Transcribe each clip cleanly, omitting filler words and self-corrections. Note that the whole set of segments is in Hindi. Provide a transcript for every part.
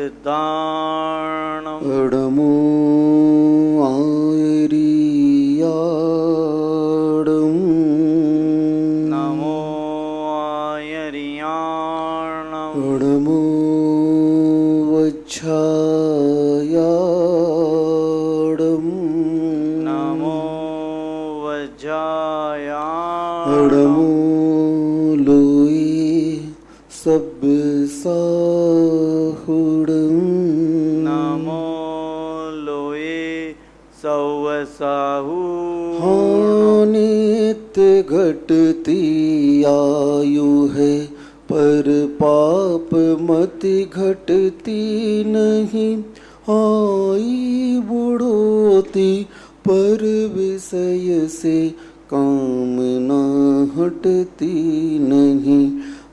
सिद्धाणम् अडमो आयरियाडम् नमो आयरियाणम् अडमो वज्झायाडम् नमो वज्रायाणम् अडमो लोई सब साहुडम् नमो लोये सौवसाहु नित्य घटती आयु है पर पाप मति घटती नहीं। आई बुढ़ोती पर विषय से कामना हटती नहीं।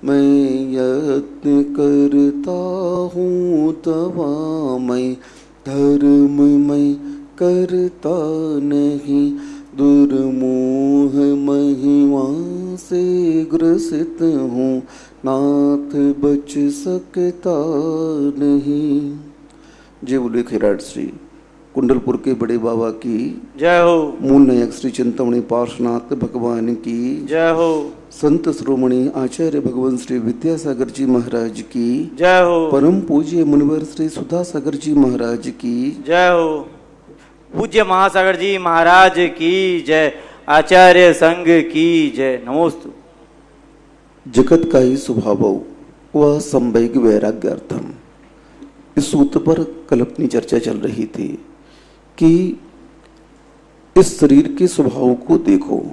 मैं यत्न करता हूँ दवामय धर्ममय करता नहीं। दुर्मोह महिमा से ग्रसित हूँ नाथ बच सकता नहीं। जय बोले खैराट श्री कुंडलपुर के बड़े बाबा की जय हो। मूल नायक श्री चिंतामणि पार्श्वनाथ भगवान की जय हो। संत श्रोमणी आचार्य भगवान श्री विद्यासागर जी महाराज की जय हो। परम पूज्य मुनिवर श्री सुधासागर जी महाराज की जय हो। पूज्य महासागर जी महाराज की जय। आचार्य संघ की जय। नमोस्तु। जगत का ही स्वभाव व संवैग वैराग्यार्थम, इस सूत्र पर कल अपनी चर्चा चल रही थी कि इस शरीर के स्वभाव को देखो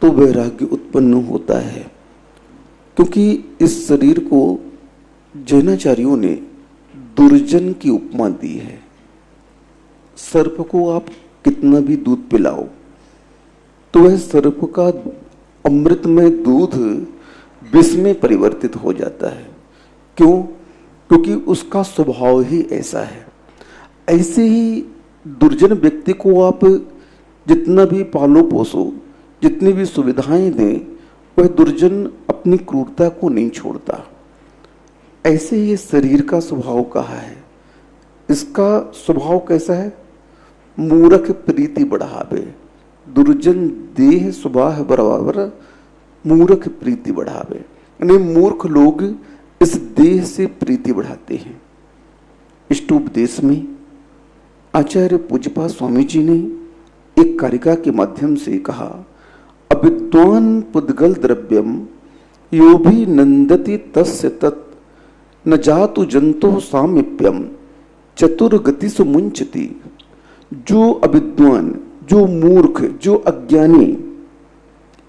तो वैराग्य उत्पन्न होता है। क्योंकि इस शरीर को जैनाचार्यों ने दुर्जन की उपमा दी है। सर्प को आप कितना भी दूध पिलाओ तो वह सर्प का अमृतमय दूध विष में परिवर्तित हो जाता है। क्यों? क्योंकि उसका स्वभाव ही ऐसा है। ऐसे ही दुर्जन व्यक्ति को आप जितना भी पालो पोसो, जितनी भी सुविधाएं दें, वह दुर्जन अपनी क्रूरता को नहीं छोड़ता। ऐसे ही शरीर का स्वभाव कहा है। इसका स्वभाव कैसा है? मूर्ख प्रीति बढ़ावे। दुर्जन देह स्वभाव बराबर मूर्ख प्रीति बढ़ावे। यानी मूर्ख लोग इस देह से प्रीति बढ़ाते हैं। इष्टोपदेश में आचार्य पूज्यपाद स्वामी जी ने एक कारिका के माध्यम से कहा, अविद्वान पुद्गल द्रव्यम यो भी नंदति तस्य तत् न जातु जंतो सामीप्यम चतुर्गतिषु मुंचति। जो अविद्वान, जो मूर्ख, जो अज्ञानी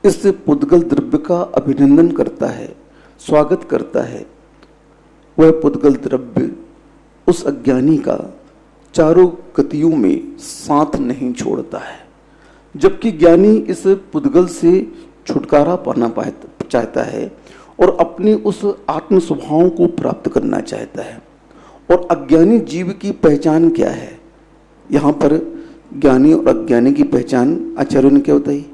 इस पुद्गल द्रव्य का अभिनंदन करता है, स्वागत करता है, वह पुद्गल द्रव्य उस अज्ञानी का चारों गतियों में साथ नहीं छोड़ता है। जबकि ज्ञानी इस पुद्गल से छुटकारा पाना चाहता है और अपने उस आत्म स्वभाव को प्राप्त करना चाहता है। और अज्ञानी जीव की पहचान क्या है? यहाँ पर ज्ञानी और अज्ञानी की पहचान आचार्यों ने क्या बताई?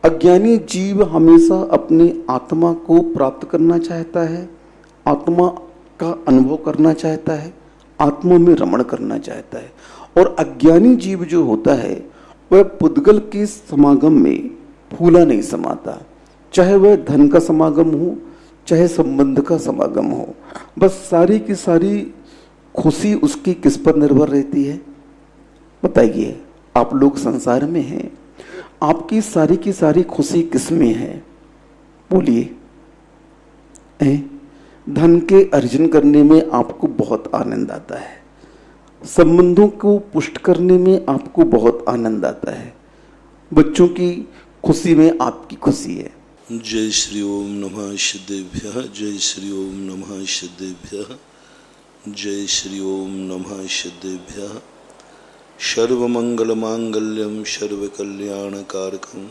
अज्ञानी जीव हमेशा अपनी आत्मा को प्राप्त करना चाहता है, आत्मा का अनुभव करना चाहता है, आत्मा में रमण करना चाहता है। और अज्ञानी जीव जो होता है वह पुद्गल के समागम में फूला नहीं समाता। चाहे वह धन का समागम हो, चाहे संबंध का समागम हो, बस सारी की सारी खुशी उसकी किस पर निर्भर रहती है? बताइए, आप लोग संसार में हैं, आपकी सारी की सारी खुशी किस में है? बोलिए। धन के अर्जन करने में आपको बहुत आनंद आता है, संबंधों को पुष्ट करने में आपको बहुत आनंद आता है, बच्चों की खुशी में आपकी खुशी है। जय श्री ओम नमः सिद्धेभ्यः। जय श्री ओम नमः सिद्धेभ्यः। जय श्री ओम नमः सिद्धेभ्यः। सर्वमंगलमांगल्यं सर्वकल्याणकारकं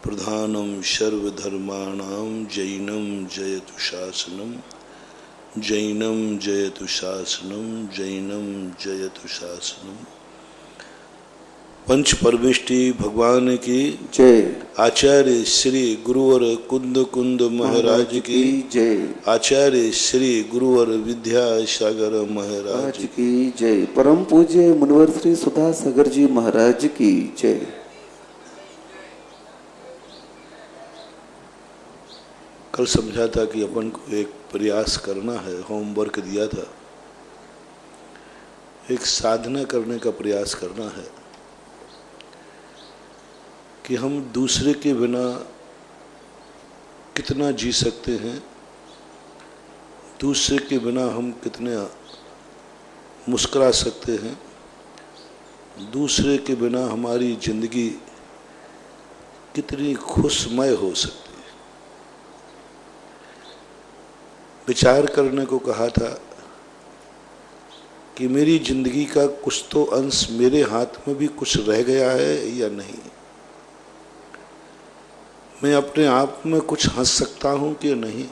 प्रधानं सर्वधर्माणां जैनं जयतु शासनं। जैनं जयतु शासनं। जैनं जयतु शासनं। पंच परमेष्टि भगवान की जय। आचार्य श्री गुरुवर कुंद कुंद महाराज की जय। आचार्य श्री गुरुवर विद्यासागर महाराज आज की जय। परम पूज्य मुनिवर श्री सुधा सागर जी महाराज की जय। कल समझा था कि अपन को एक प्रयास करना है, होमवर्क दिया था, एक साधना करने का प्रयास करना है कि हम दूसरे के बिना कितना जी सकते हैं, दूसरे के बिना हम कितने मुस्कुरा सकते हैं, दूसरे के बिना हमारी जिंदगी कितनी खुशमय हो सकती है। विचार करने को कहा था कि मेरी जिंदगी का कुछ तो अंश मेरे हाथ में भी कुछ रह गया है या नहीं। मैं अपने आप में कुछ हंस सकता हूं कि नहीं,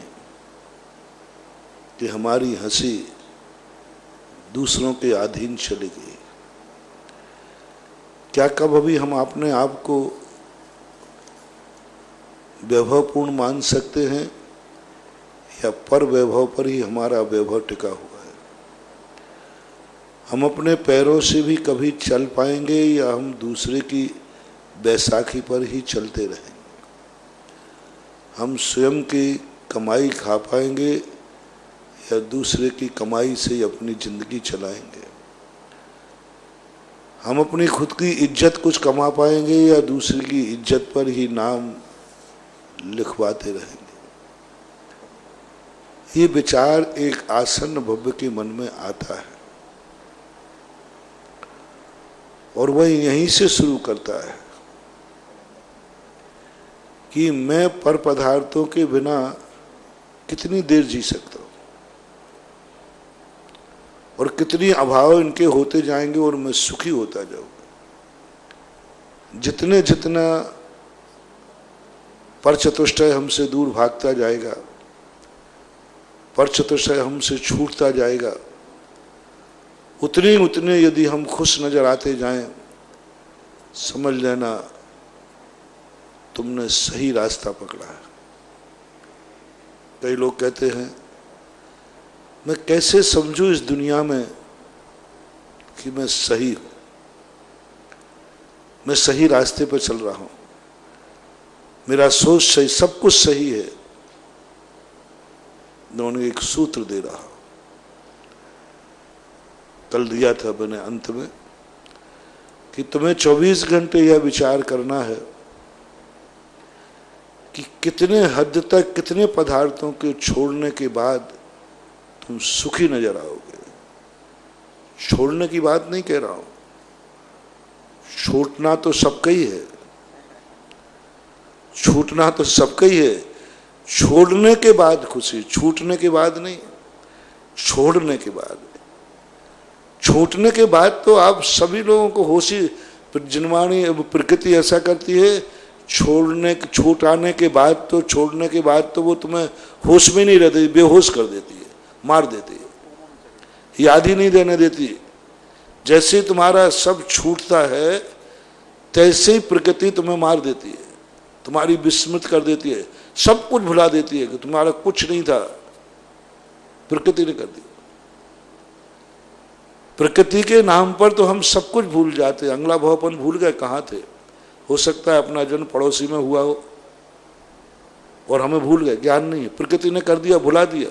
कि हमारी हंसी दूसरों के अधीन चली गई। क्या कभी हम अपने आप को वैभवपूर्ण मान सकते हैं या पर वैभव पर ही हमारा वैभव टिका हुआ है? हम अपने पैरों से भी कभी चल पाएंगे या हम दूसरे की बैसाखी पर ही चलते रहेंगे? हम स्वयं की कमाई खा पाएंगे या दूसरे की कमाई से ही अपनी जिंदगी चलाएंगे? हम अपनी खुद की इज्जत कुछ कमा पाएंगे या दूसरे की इज्जत पर ही नाम लिखवाते रहेंगे? ये विचार एक आसन्न भव्य के मन में आता है और वह यहीं से शुरू करता है कि मैं पर पदार्थों के बिना कितनी देर जी सकता हूं और कितनी अभाव इनके होते जाएंगे और मैं सुखी होता जाऊंगा। जितने जितना पर चतुष्टय हमसे दूर भागता जाएगा, पर चतुष्टय हमसे छूटता जाएगा, उतने उतने यदि हम खुश नजर आते जाएं, समझ लेना तुमने सही रास्ता पकड़ा है। कई लोग कहते हैं मैं कैसे समझूं इस दुनिया में कि मैं सही हूं, मैं सही रास्ते पर चल रहा हूं, मेरा सोच सही, सब कुछ सही है। मैं उन्हें एक सूत्र दे रहा हूं, कल दिया था मैंने अंत में, कि तुम्हें 24 घंटे यह विचार करना है कि कितने हद तक, कितने पदार्थों के छोड़ने के बाद तुम सुखी नजर आओगे। छोड़ने की बात नहीं कह रहा हूं, छूटना तो सबका ही है, छूटना तो सबका ही है। छोड़ने के बाद खुशी, छूटने के बाद नहीं, छोड़ने के बाद। छूटने के बाद तो आप सभी लोगों को होशी, जिनवाणी प्रकृति ऐसा करती है, छूटाने के बाद तो, छोड़ने के बाद तो वो तुम्हें होश में नहीं रहती, बेहोश कर देती है, मार देती है, याद ही नहीं देने देती। जैसे तुम्हारा सब छूटता है तैसे ही प्रकृति तुम्हें मार देती है, तुम्हारी विस्मृत कर देती है, सब कुछ भुला देती है कि तुम्हारा कुछ नहीं था, प्रकृति ने कर दी। प्रकृति के नाम पर तो हम सब कुछ भूल जाते हैं। अंगला भावपन भूल गए कहाँ थे। हो सकता है अपना जन्म पड़ोसी में हुआ हो और हमें भूल गए, ज्ञान नहीं है, प्रकृति ने कर दिया, भुला दिया।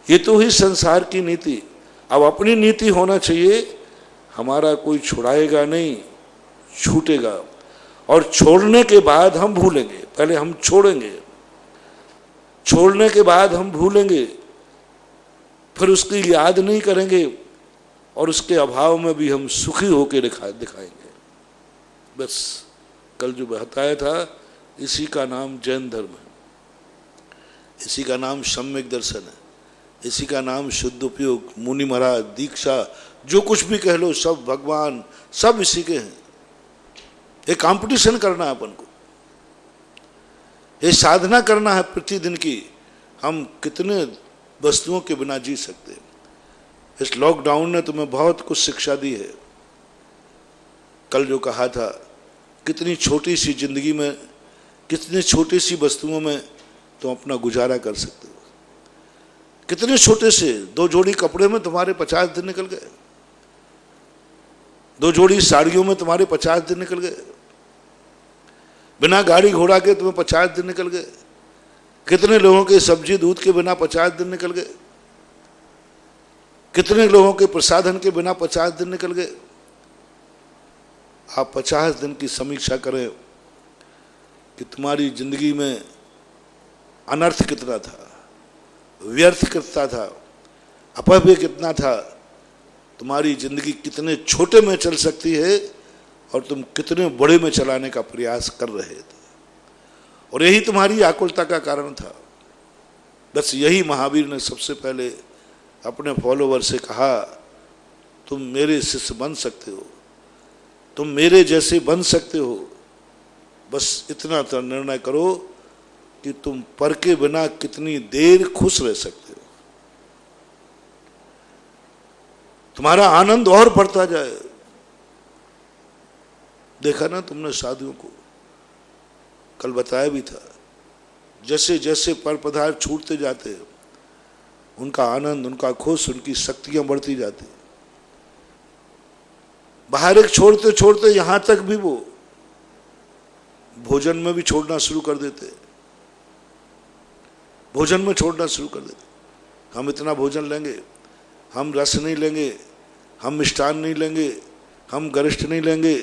ये तो ही संसार की नीति। अब अपनी नीति होना चाहिए, हमारा कोई छुड़ाएगा नहीं, छूटेगा। और छोड़ने के बाद हम भूलेंगे, पहले हम छोड़ेंगे, छोड़ने के बाद हम भूलेंगे, फिर उसकी याद नहीं करेंगे और उसके अभाव में भी हम सुखी होकर दिखाएंगे। बस कल जो बताया था, इसी का नाम जैन धर्म है, इसी का नाम सम्यक दर्शन है, इसी का नाम शुद्ध उपयोग, मुनि महाराज, दीक्षा, जो कुछ भी कह लो, सब भगवान, सब इसी के हैं। एक कंपटीशन करना है अपन को, ये साधना करना है प्रतिदिन की, हम कितने वस्तुओं के बिना जी सकते हैं। इस लॉकडाउन ने तुम्हें बहुत कुछ शिक्षा दी है। कल जो कहा था, कितनी छोटी सी जिंदगी में, कितनी छोटी सी वस्तुओं में तुम अपना गुजारा कर सकते हो। कितने छोटे से 2 जोड़ी कपड़े में तुम्हारे 50 दिन निकल गए, 2 जोड़ी साड़ियों में तुम्हारे 50 दिन निकल गए, बिना गाड़ी घोड़ा के तुम्हें 50 दिन निकल गए। कितने लोगों के सब्जी दूध के बिना 50 दिन निकल गए, कितने लोगों के प्रसाधन के बिना 50 दिन निकल गए। आप 50 दिन की समीक्षा करें कि तुम्हारी जिंदगी में अनर्थ कितना था, व्यर्थ कितना था, अपव्यय कितना था। तुम्हारी जिंदगी कितने छोटे में चल सकती है और तुम कितने बड़े में चलाने का प्रयास कर रहे थे, और यही तुम्हारी आकुलता का कारण था। बस यही महावीर ने सबसे पहले अपने फॉलोवर से कहा, तुम मेरे शिष्य बन सकते हो, तुम मेरे जैसे बन सकते हो, बस इतना तो निर्णय करो कि तुम पर के बिना कितनी देर खुश रह सकते हो, तुम्हारा आनंद और बढ़ता जाए। देखा ना तुमने साधुओं को, कल बताया भी था, जैसे जैसे पर पदार्थ छूटते जाते उनका आनंद, उनका खुश, उनकी शक्तियां बढ़ती जाती। बाहर एक छोड़ते छोड़ते यहां तक भी वो भोजन में भी छोड़ना शुरू कर देते, भोजन में छोड़ना शुरू कर देते। हम इतना भोजन लेंगे, हम रस नहीं लेंगे, हम मिष्ठान नहीं लेंगे, हम गरिष्ठ नहीं लेंगे,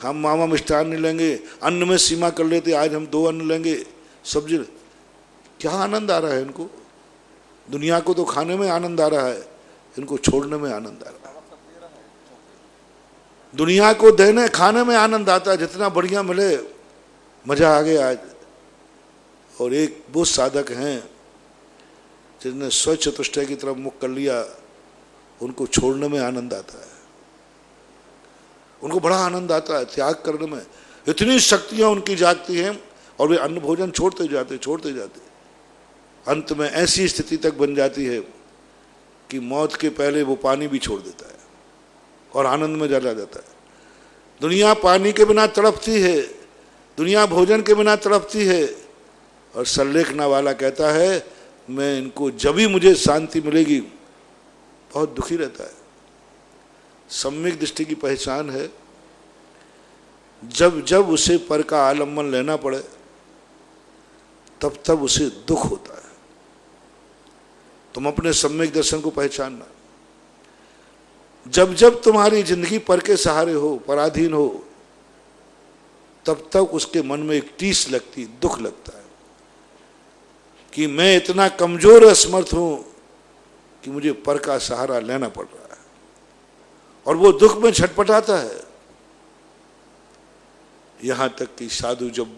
हम मामा मिष्ठान नहीं लेंगे, अन्न में सीमा कर लेते, आज हम 2 अन्न लेंगे, सब्जी। क्या आनंद आ रहा है इनको? दुनिया को तो खाने में आनंद आ रहा है, इनको छोड़ने में आनंद आ रहा है। दुनिया को देने खाने में आनंद आता है, जितना बढ़िया मिले मजा आ गया आज। और एक वो साधक हैं जिसने स्वच्छ चतुष्टय की तरफ मुख कर लिया, उनको छोड़ने में आनंद आता है, उनको बड़ा आनंद आता है त्याग करने में। इतनी शक्तियां उनकी जागती हैं और वे अन्न भोजन छोड़ते जाते। अंत में ऐसी स्थिति तक बन जाती है कि मौत के पहले वो पानी भी छोड़ देता है और आनंद में चला जाता है। दुनिया पानी के बिना तड़पती है, दुनिया भोजन के बिना तड़पती है, और सल्लेखना वाला कहता है मैं इनको जब ही मुझे शांति मिलेगी, बहुत दुखी रहता है। सम्यक दृष्टि की पहचान है, जब जब उसे पर का आलम्बन लेना पड़े तब तब उसे दुख होता है। तुम अपने सम्यक दर्शन को पहचानना, जब जब तुम्हारी जिंदगी पर के सहारे हो, पराधीन हो, तब तक उसके मन में एक टीस लगती, दुख लगता है कि मैं इतना कमजोर असमर्थ हूं कि मुझे पर का सहारा लेना पड़ रहा है, और वो दुख में छटपटाता है। यहां तक कि साधु जब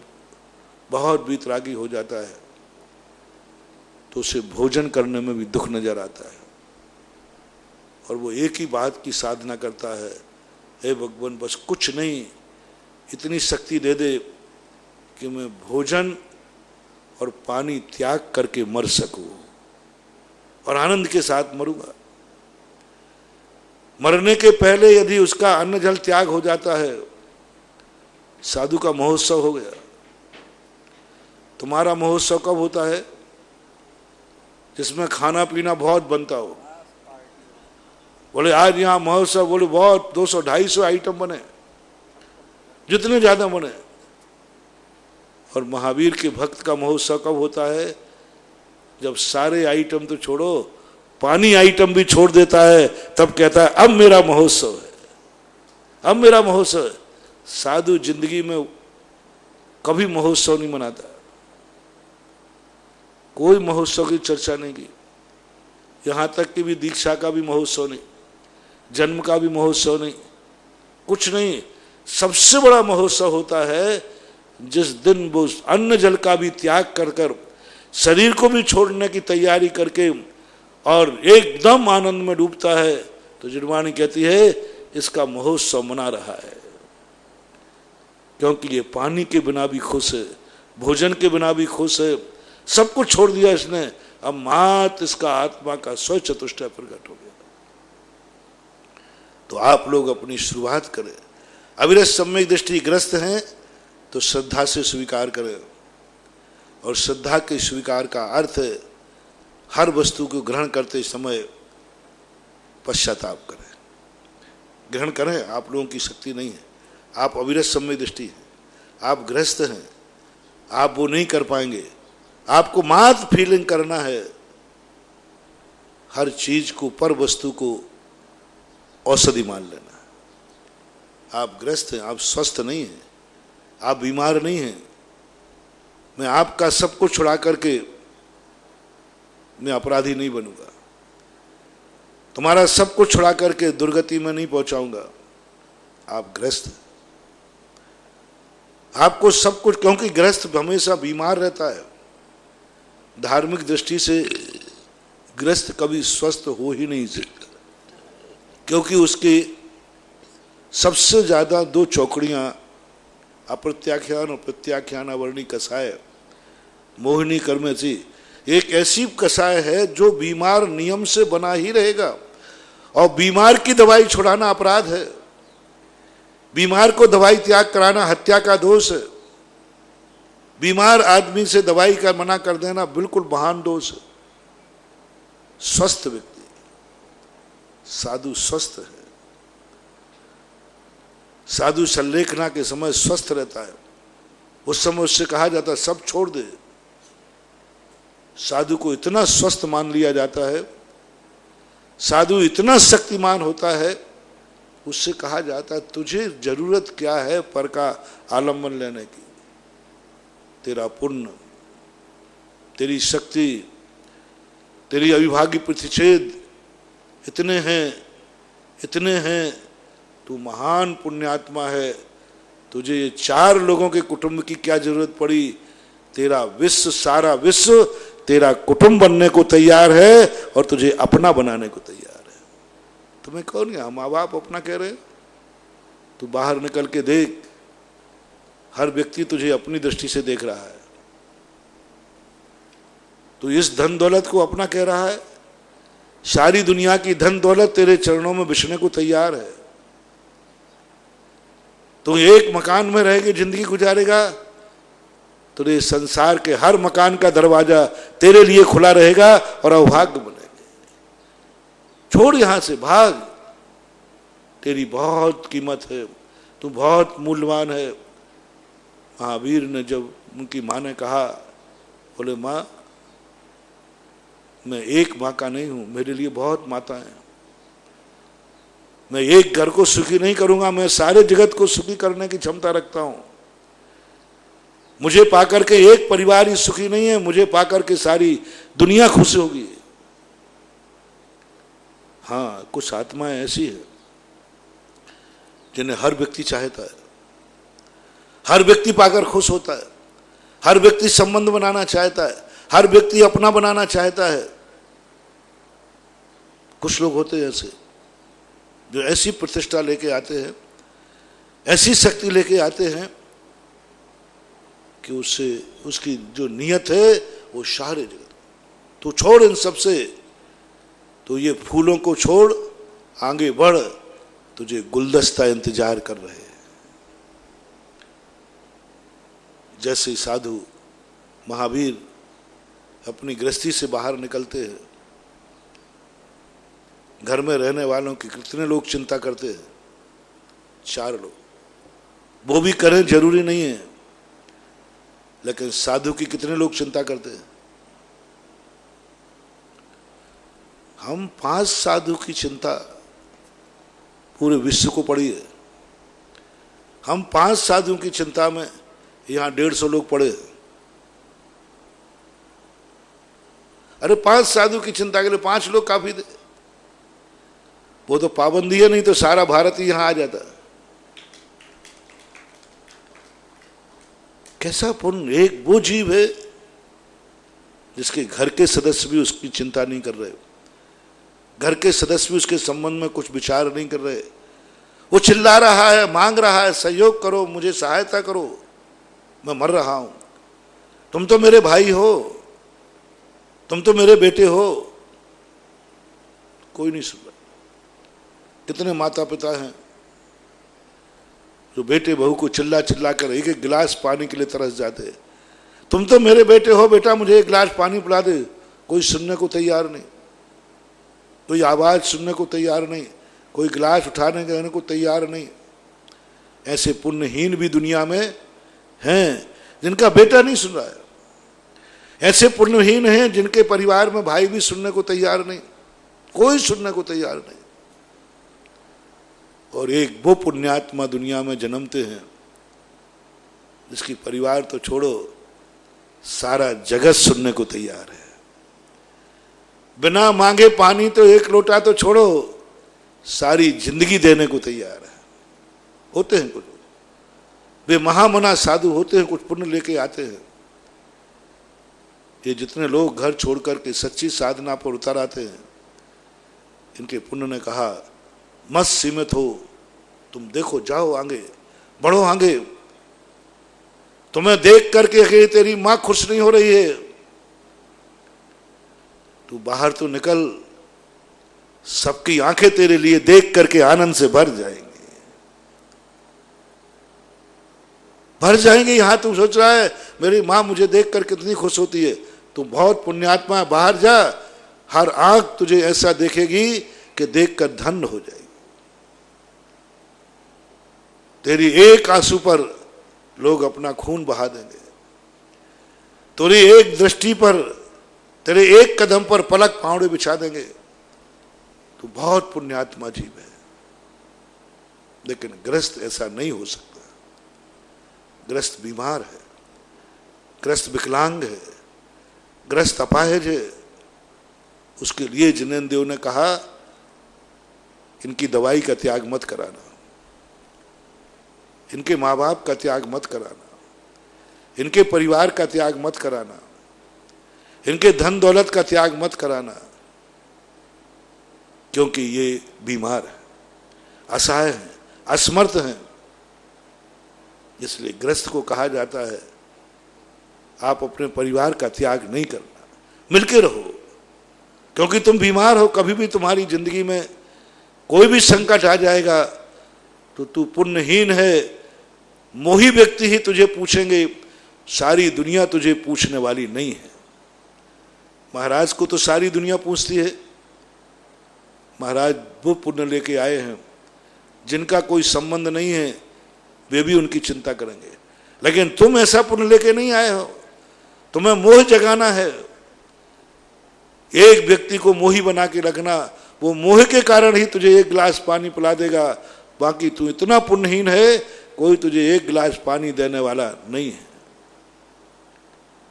बहुत वीतरागी हो जाता है तो उसे भोजन करने में भी दुख नजर आता है, और वो एक ही बात की साधना करता है, हे भगवान बस कुछ नहीं, इतनी शक्ति दे दे कि मैं भोजन और पानी त्याग करके मर सकूं और आनंद के साथ मरूंगा। मरने के पहले यदि उसका अन्न जल त्याग हो जाता है, साधु का महोत्सव हो गया। तुम्हारा महोत्सव कब होता है? जिसमें खाना पीना बहुत बनता हो। बोले आज यहां महोत्सव, बोले बहुत 200-250 आइटम बने, जितने ज्यादा बने। और महावीर के भक्त का महोत्सव कब होता है? जब सारे आइटम तो छोड़ो, पानी आइटम भी छोड़ देता है, तब कहता है अब मेरा महोत्सव है, अब मेरा महोत्सव है। साधु जिंदगी में कभी महोत्सव नहीं मनाता, कोई महोत्सव की चर्चा नहीं की, यहां तक कि भी दीक्षा का भी महोत्सव नहीं, जन्म का भी महोत्सव नहीं, कुछ नहीं। सबसे बड़ा महोत्सव होता है जिस दिन वो अन्न जल का भी त्याग कर कर, शरीर को भी छोड़ने की तैयारी करके और एकदम आनंद में डूबता है, तो जिनवाणी कहती है इसका महोत्सव मना रहा है, क्योंकि ये पानी के बिना भी खुश है, भोजन के बिना भी खुश है, सब कुछ छोड़ दिया इसने, अब मात्र इसका आत्मा का स्वयं चतुष्टय प्रकट हो गया। तो आप लोग अपनी शुरुआत करें, अविरत सम्यक दृष्टि ग्रस्त हैं तो श्रद्धा से स्वीकार करें, और श्रद्धा के स्वीकार का अर्थ है हर वस्तु को ग्रहण करते समय पश्चाताप करें। ग्रहण करें, आप लोगों की शक्ति नहीं है, आप अविरत सम्यक दृष्टि हैं, आप गृहस्थ हैं, आप वो नहीं कर पाएंगे। आपको मात्र फीलिंग करना है, हर चीज को, पर वस्तु को औषधि मान लेना है। आप ग्रस्त हैं, आप स्वस्थ नहीं हैं, आप बीमार नहीं हैं। मैं आपका सब कुछ छुड़ा करके मैं अपराधी नहीं बनूंगा, तुम्हारा सब कुछ छुड़ा करके दुर्गति में नहीं पहुंचाऊंगा। आप ग्रस्त हैं, आपको सब कुछ, क्योंकि ग्रस्त हमेशा बीमार रहता है। धार्मिक दृष्टि से ग्रस्त कभी स्वस्थ हो ही नहीं सकता, क्योंकि उसके सबसे ज्यादा दो चौकड़ियां अप्रत्याख्यान और प्रत्याख्यान अवर्णी कषाय मोहिनी कर्म थी। एक ऐसी कषाय है जो बीमार नियम से बना ही रहेगा, और बीमार की दवाई छुड़ाना अपराध है। बीमार को दवाई त्याग कराना हत्या का दोष है। बीमार आदमी से दवाई का मना कर देना बिल्कुल महान दोष है। स्वस्थ व्यक्ति, साधु स्वस्थ है, साधु संलेखना के समय स्वस्थ रहता है। उस समय उससे कहा जाता है सब छोड़ दे। साधु को इतना स्वस्थ मान लिया जाता है, साधु इतना शक्तिमान होता है, उससे कहा जाता है तुझे जरूरत क्या है पर का आलम्बन लेने की। तेरा पुण्य, तेरी शक्ति, तेरी अविभागी प्रतिषेध इतने हैं, तू महान पुण्यात्मा है। तुझे ये 4 लोगों के कुटुंब की क्या जरूरत पड़ी? तेरा विश्व, सारा विश्व तेरा कुटुंब बनने को तैयार है और तुझे अपना बनाने को तैयार है। तुम्हें कौन है? माँ बाप अपना कह रहे? तू बाहर निकल के देख, हर व्यक्ति तुझे अपनी दृष्टि से देख रहा है। तो इस धन दौलत को अपना कह रहा है। सारी दुनिया की धन दौलत तेरे चरणों में बिछने को तैयार है। तो एक मकान में रह के जिंदगी गुजारेगा, तो ये संसार के हर मकान का दरवाजा तेरे लिए खुला रहेगा और अभाग्य बनेंगे। छोड़ यहां से, भाग। तेरी बहुत कीमत है, तू बहुत मूल्यवान है। महावीर ने जब उनकी माँ ने कहा, बोले माँ मैं एक माँ का नहीं हूं, मेरे लिए बहुत माता है। मैं एक घर को सुखी नहीं करूंगा, मैं सारे जगत को सुखी करने की क्षमता रखता हूं। मुझे पाकर के एक परिवार ही सुखी नहीं है, मुझे पाकर के सारी दुनिया खुश होगी। हाँ, कुछ आत्माएं ऐसी है जिन्हें हर व्यक्ति चाहता है, हर व्यक्ति पाकर खुश होता है, हर व्यक्ति संबंध बनाना चाहता है, हर व्यक्ति अपना बनाना चाहता है। कुछ लोग होते हैं ऐसे जो ऐसी प्रतिष्ठा लेके आते हैं, ऐसी शक्ति लेके आते हैं कि उससे उसकी जो नियत है वो सारे जगत। तो छोड़ इन सब से, तो ये फूलों को छोड़, आगे बढ़, तुझे गुलदस्ता इंतजार कर रहे हैं। जैसे साधु महावीर अपनी गृहस्थी से बाहर निकलते हैं, घर में रहने वालों की कितने लोग चिंता करते हैं? 4 लोग। वो भी करें जरूरी नहीं है, लेकिन साधु की कितने लोग चिंता करते हैं? हम 5 साधु की चिंता पूरे विश्व को पड़ी है। हम 5 साधुओं की चिंता में यहां 150 लोग पड़े हैं। अरे 5 साधु की चिंता के लिए 5 लोग काफी थे। वो तो पाबंदी है, नहीं तो सारा भारत ही यहां आ जाता। कैसा पुण्य! एक वो जीव है जिसके घर के सदस्य भी उसकी चिंता नहीं कर रहे, घर के सदस्य भी उसके संबंध में कुछ विचार नहीं कर रहे। वो चिल्ला रहा है, मांग रहा है, सहयोग करो, मुझे सहायता करो, मैं मर रहा हूं, तुम तो मेरे भाई हो, तुम तो मेरे बेटे हो। कोई नहीं सुन रहा। कितने माता पिता हैं जो बेटे बहू को चिल्ला चिल्ला कर एक एक गिलास पानी के लिए तरस जाते हैं। तुम तो मेरे बेटे हो, बेटा मुझे एक गिलास पानी पिला दे। कोई सुनने को तैयार नहीं, कोई आवाज सुनने को तैयार नहीं, कोई गिलास उठाने देने को तैयार नहीं। ऐसे पुण्यहीन भी दुनिया में हैं जिनका बेटा नहीं सुन रहा है। ऐसे पुण्यहीन हैं जिनके परिवार में भाई भी सुनने को तैयार नहीं, कोई सुनने को तैयार नहीं। और एक वो पुण्यात्मा दुनिया में जन्मते हैं जिसकी परिवार तो छोड़ो, सारा जगत सुनने को तैयार है। बिना मांगे पानी तो एक लोटा तो छोड़ो, सारी जिंदगी देने को तैयार है। होते हैं कुछ, वे महामना साधु होते हैं, कुछ पुण्य लेके आते हैं। ये जितने लोग घर छोड़कर के सच्ची साधना पर उतर आते हैं, इनके पुण्य ने कहा मत सीमित हो, तुम देखो, जाओ आगे, बढ़ो आगे। तुम्हें देख करके अगर तेरी मां खुश नहीं हो रही है, तू बाहर तो निकल, सबकी आंखें तेरे लिए देख करके आनंद से भर जाएंगी, भर जाएंगे। यहां तू सोच रहा है मेरी मां मुझे देख कर कितनी खुश होती है, तू बहुत पुण्यात्मा है, बाहर जा, हर आंख तुझे ऐसा देखेगी कि देखकर धन्य हो जाएगी। तेरी एक आंसू पर लोग अपना खून बहा देंगे, तेरी एक दृष्टि पर, तेरे एक कदम पर पलक पांवड़े बिछा देंगे। तू बहुत पुण्यात्मा जीव है। लेकिन ग्रस्त ऐसा नहीं हो सकता। ग्रस्त बीमार है, ग्रस्त विकलांग है, ग्रस्त अपाहिज है। उसके लिए जिनेंद्र ने कहा इनकी दवाई का त्याग मत कराना, इनके माँ बाप का त्याग मत कराना, इनके परिवार का त्याग मत कराना, इनके धन दौलत का त्याग मत कराना, क्योंकि ये बीमार है, असहाय हैं, असमर्थ हैं। इसलिए ग्रस्त को कहा जाता है आप अपने परिवार का त्याग नहीं करना, मिलके रहो, क्योंकि तुम बीमार हो। कभी भी तुम्हारी जिंदगी में कोई भी संकट आ जाएगा तो तू पुण्यहीन है, मोही व्यक्ति ही तुझे पूछेंगे, सारी दुनिया तुझे पूछने वाली नहीं है। महाराज को तो सारी दुनिया पूछती है। महाराज वो पुण्य लेके आए हैं जिनका कोई संबंध नहीं है, वे भी उनकी चिंता करेंगे। लेकिन तुम ऐसा पुण्य लेके नहीं आए हो, तुम्हें मोह जगाना है। एक व्यक्ति को मोही बना के रखना, वो मोह के कारण ही तुझे एक गिलास पानी पिला देगा, बाकी तू इतना पुण्यहीन है कोई तुझे एक गिलास पानी देने वाला नहीं है।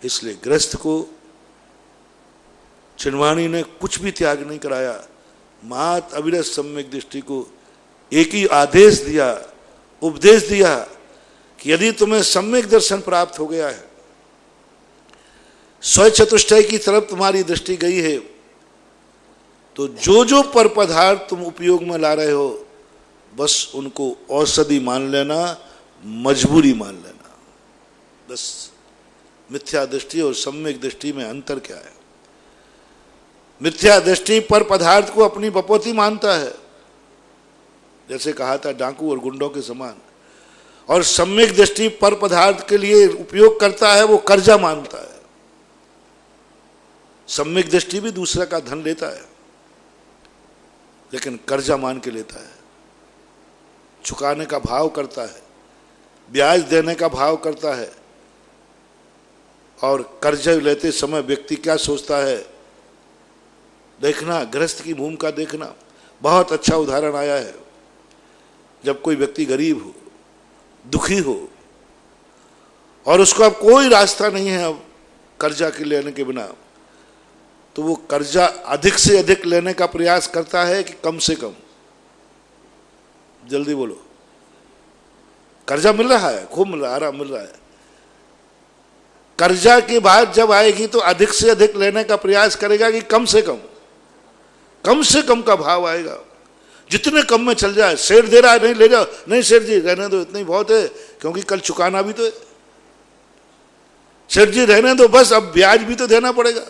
इसलिए ग्रस्त को चिन्वाणी ने कुछ भी त्याग नहीं कराया। मात अविरत सम्यक दृष्टि को एक ही आदेश दिया, उपदेश दिया कि यदि तुम्हें सम्यक दर्शन प्राप्त हो गया है, स्वयं चतुष्टय की तरफ तुम्हारी दृष्टि गई है, तो जो जो पर पदार्थ तुम उपयोग में ला रहे हो बस उनको औषधि मान लेना, मजबूरी मान लेना। बस मिथ्या दृष्टि और सम्यक दृष्टि में अंतर क्या है? मिथ्या दृष्टि पर पदार्थ को अपनी बपौती मानता है, जैसे कहा था डाकू और गुंडों के समान, और सम्यक दृष्टि पर पदार्थ के लिए उपयोग करता है, वो कर्जा मानता है। सम्यक दृष्टि भी दूसरे का धन लेता है, लेकिन कर्जा मान के लेता है, चुकाने का भाव करता है, ब्याज देने का भाव करता है। और कर्जा लेते समय व्यक्ति क्या सोचता है, देखना, गृहस्थ की भूमिका देखना। बहुत अच्छा उदाहरण आया है। जब कोई व्यक्ति गरीब हो, दुखी हो, और उसको अब कोई रास्ता नहीं है अब कर्जा के लेने के बिना, तो वो कर्जा अधिक से अधिक लेने का प्रयास करता है कि कम से कम? जल्दी बोलो। कर्जा मिल रहा है, खूब मिल रहा है, आराम मिल रहा है। कर्जा की बात जब आएगी तो अधिक से अधिक लेने का प्रयास करेगा कि कम से कम का भाव आएगा, जितने कम में चल जाए। सेठ दे रहा है, नहीं ले जाओ, नहीं सेठ जी रहने दो, इतना ही बहुत है, क्योंकि कल चुकाना भी तो है। सेठ जी रहने दो, बस अब ब्याज भी तो देना पड़ेगा।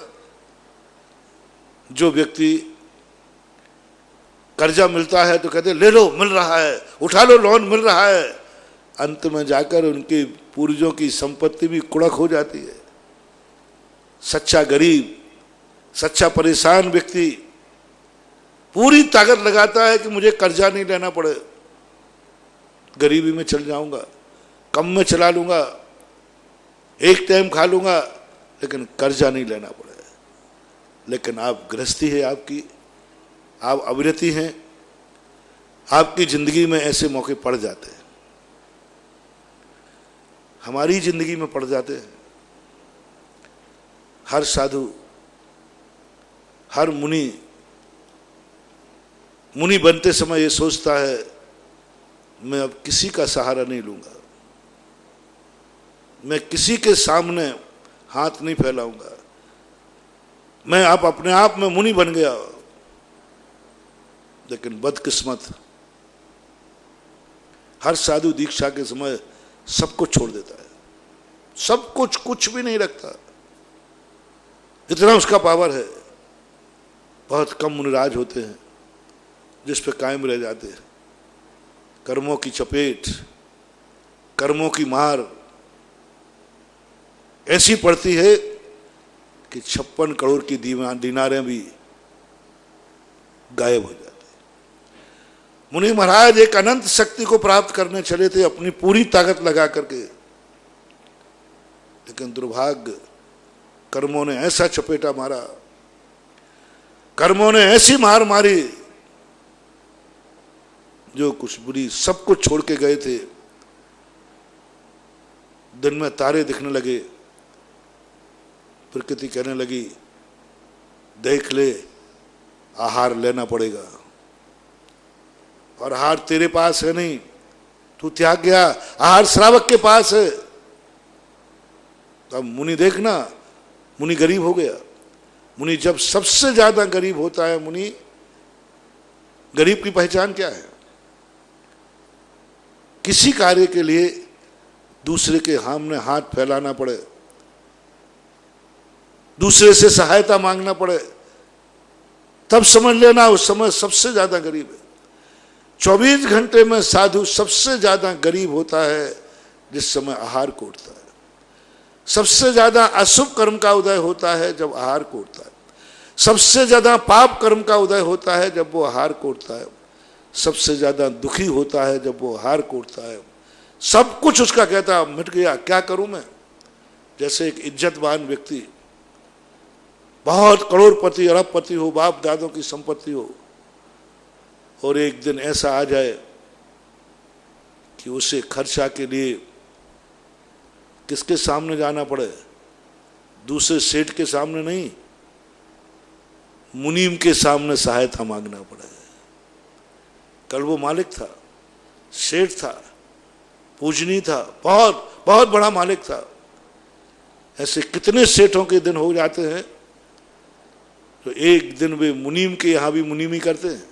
जो व्यक्ति कर्जा मिलता है तो कहते ले लो, मिल रहा है, उठा लो, लोन मिल रहा है, अंत में जाकर उनके पूर्वजों की संपत्ति भी कुड़क हो जाती है। सच्चा गरीब, सच्चा परेशान व्यक्ति पूरी ताकत लगाता है कि मुझे कर्जा नहीं लेना पड़े, गरीबी में चल जाऊंगा, कम में चला लूंगा, एक टाइम खा लूंगा, लेकिन कर्जा नहीं लेना पड़े। लेकिन आप गृहस्थी है आपकी, आप अविरति हैं, आपकी जिंदगी में ऐसे मौके पड़ जाते हैं, हमारी जिंदगी में पड़ जाते हैं। हर साधु, हर मुनि बनते समय ये सोचता है मैं अब किसी का सहारा नहीं लूंगा, मैं किसी के सामने हाथ नहीं फैलाऊंगा, मैं अब अपने आप में मुनि बन गया। लेकिन बदकिस्मत, हर साधु दीक्षा के समय सब कुछ छोड़ देता है, सब कुछ, कुछ भी नहीं रखता, इतना उसका पावर है। बहुत कम मुनिराज होते हैं जिस पे कायम रह जाते हैं। कर्मों की चपेट, कर्मों की मार ऐसी पड़ती है कि 56 करोड़ की दीनारें भी गायब हो जाती है। मुनि महाराज एक अनंत शक्ति को प्राप्त करने चले थे अपनी पूरी ताकत लगा करके, लेकिन दुर्भाग्य, कर्मों ने ऐसा चपेटा मारा, कर्मों ने ऐसी मार मारी, जो कुछ बुरी सब कुछ छोड़ के गए थे। दिन में तारे दिखने लगे, प्रकृति कहने लगी देख ले, आहार लेना पड़ेगा, और आहार तेरे पास है नहीं, तू त्याग गया, आहार श्रावक के पास है। अब मुनि देखना, मुनि गरीब हो गया। मुनि जब सबसे ज्यादा गरीब होता है, मुनि गरीब की पहचान क्या है? किसी कार्य के लिए दूसरे के सामने हाथ फैलाना पड़े, दूसरे से सहायता मांगना पड़े, तब समझ लेना उस समय सबसे ज्यादा गरीब है। 24 घंटे में साधु सबसे ज्यादा गरीब होता है जिस समय आहार कोटता है। सबसे ज्यादा अशुभ कर्म का उदय होता है जब आहार कोटता है। सबसे ज्यादा पाप कर्म का उदय होता है जब वो आहार कोटता है। सबसे ज्यादा दुखी होता है जब वो आहार कोटता है। सब कुछ उसका कहता मिट गया, क्या करूं मैं। जैसे एक इज्जतवान व्यक्ति, बहुत करोड़पति अरबपति हो, बाप दादों की संपत्ति हो, और एक दिन ऐसा आ जाए कि उसे खर्चा के लिए किसके सामने जाना पड़े? दूसरे सेठ के सामने नहीं, मुनीम के सामने सहायता मांगना पड़े। कल वो मालिक था, सेठ था, पूजनी था, बहुत बहुत बड़ा मालिक था। ऐसे कितने सेठों के दिन हो जाते हैं तो एक दिन वे मुनीम के यहां भी मुनीमी करते हैं।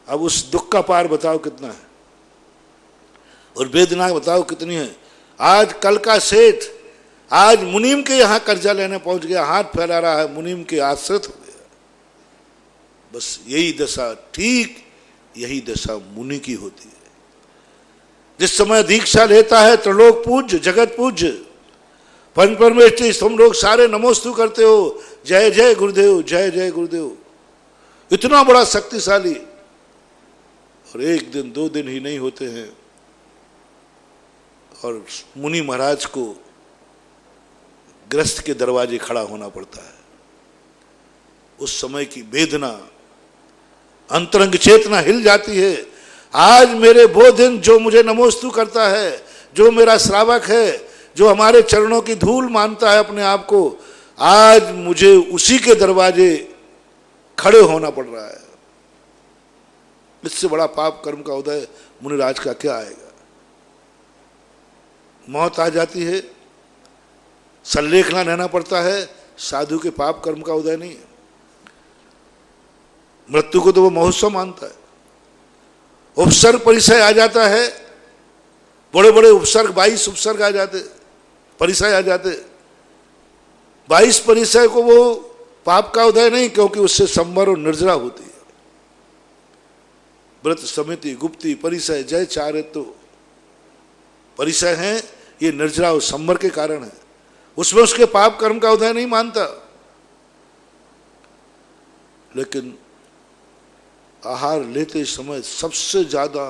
अब उस दुख का पार बताओ कितना है, और वेदना बताओ कितनी है। आज कल का सेठ आज मुनीम के यहां कर्जा लेने पहुंच गया, हाथ फैला रहा है, मुनीम के आश्रित हो गया। बस यही दशा, ठीक यही दशा मुनि की होती है। जिस समय दीक्षा लेता है त्रिलोक पूज्य, जगत पूज्य, पंच परमेष्ठी, तुम लोग सारे नमोस्तु करते हो, जय जय गुरुदेव, जय जय गुरुदेव, इतना बड़ा शक्तिशाली। और एक दिन दो दिन ही नहीं होते हैं और मुनि महाराज को ग्रस्त के दरवाजे खड़ा होना पड़ता है। उस समय की वेदना, अंतरंग चेतना हिल जाती है। आज मेरे वो दिन जो मुझे नमोस्तु करता है, जो मेरा श्रावक है, जो हमारे चरणों की धूल मानता है अपने आप को, आज मुझे उसी के दरवाजे खड़े होना पड़ रहा है। इससे बड़ा पाप कर्म का उदय मुनिराज का क्या आएगा। मौत आ जाती है, सल्लेखना रहना पड़ता है, साधु के पाप कर्म का उदय नहीं है। मृत्यु को तो वो महोत्सव मानता है। उपसर्ग परिचय आ जाता है, बड़े बड़े उपसर्ग 22 उपसर्ग आ जाते, परिचय आ जाते। 22 परिचय को वो पाप का उदय नहीं, क्योंकि उससे संवर और निर्जरा होती है। व्रत समिति गुप्ती परिसय जय चारे तो परिसय हैं, ये निर्जरा और संवर के कारण है। उसमें उसके पाप कर्म का उदय नहीं मानता, लेकिन आहार लेते समय सबसे ज्यादा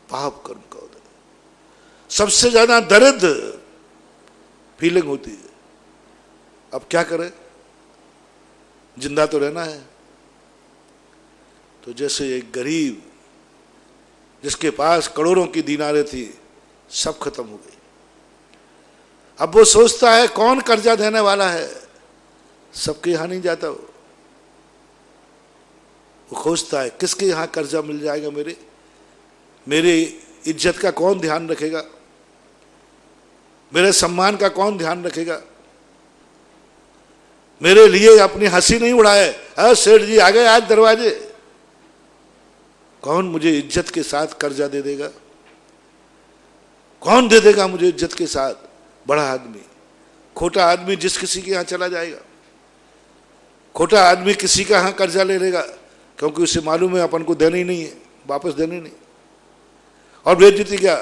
पाप कर्म का उदय, सबसे ज्यादा दर्द फीलिंग होती है। अब क्या करें, जिंदा तो रहना है। तो जैसे एक गरीब जिसके पास करोड़ों की दीनारें थी, सब खत्म हो गई। अब वो सोचता है कौन कर्जा देने वाला है, सबके यहां नहीं जाता वो खोजता है किसके यहां कर्जा मिल जाएगा, मेरे इज्जत का कौन ध्यान रखेगा, मेरे सम्मान का कौन ध्यान रखेगा, मेरे लिए अपनी हंसी नहीं उड़ाए, अरे सेठ जी आ गए आज दरवाजे, कौन मुझे इज्जत के साथ कर्जा दे देगा, कौन दे देगा मुझे इज्जत के साथ। बड़ा आदमी, खोटा आदमी जिस किसी के यहां चला जाएगा, खोटा आदमी किसी का यहां कर्जा ले लेगा, क्योंकि उसे मालूम है अपन को देना ही नहीं है, वापस देने नहीं, और बेइज्जती क्या।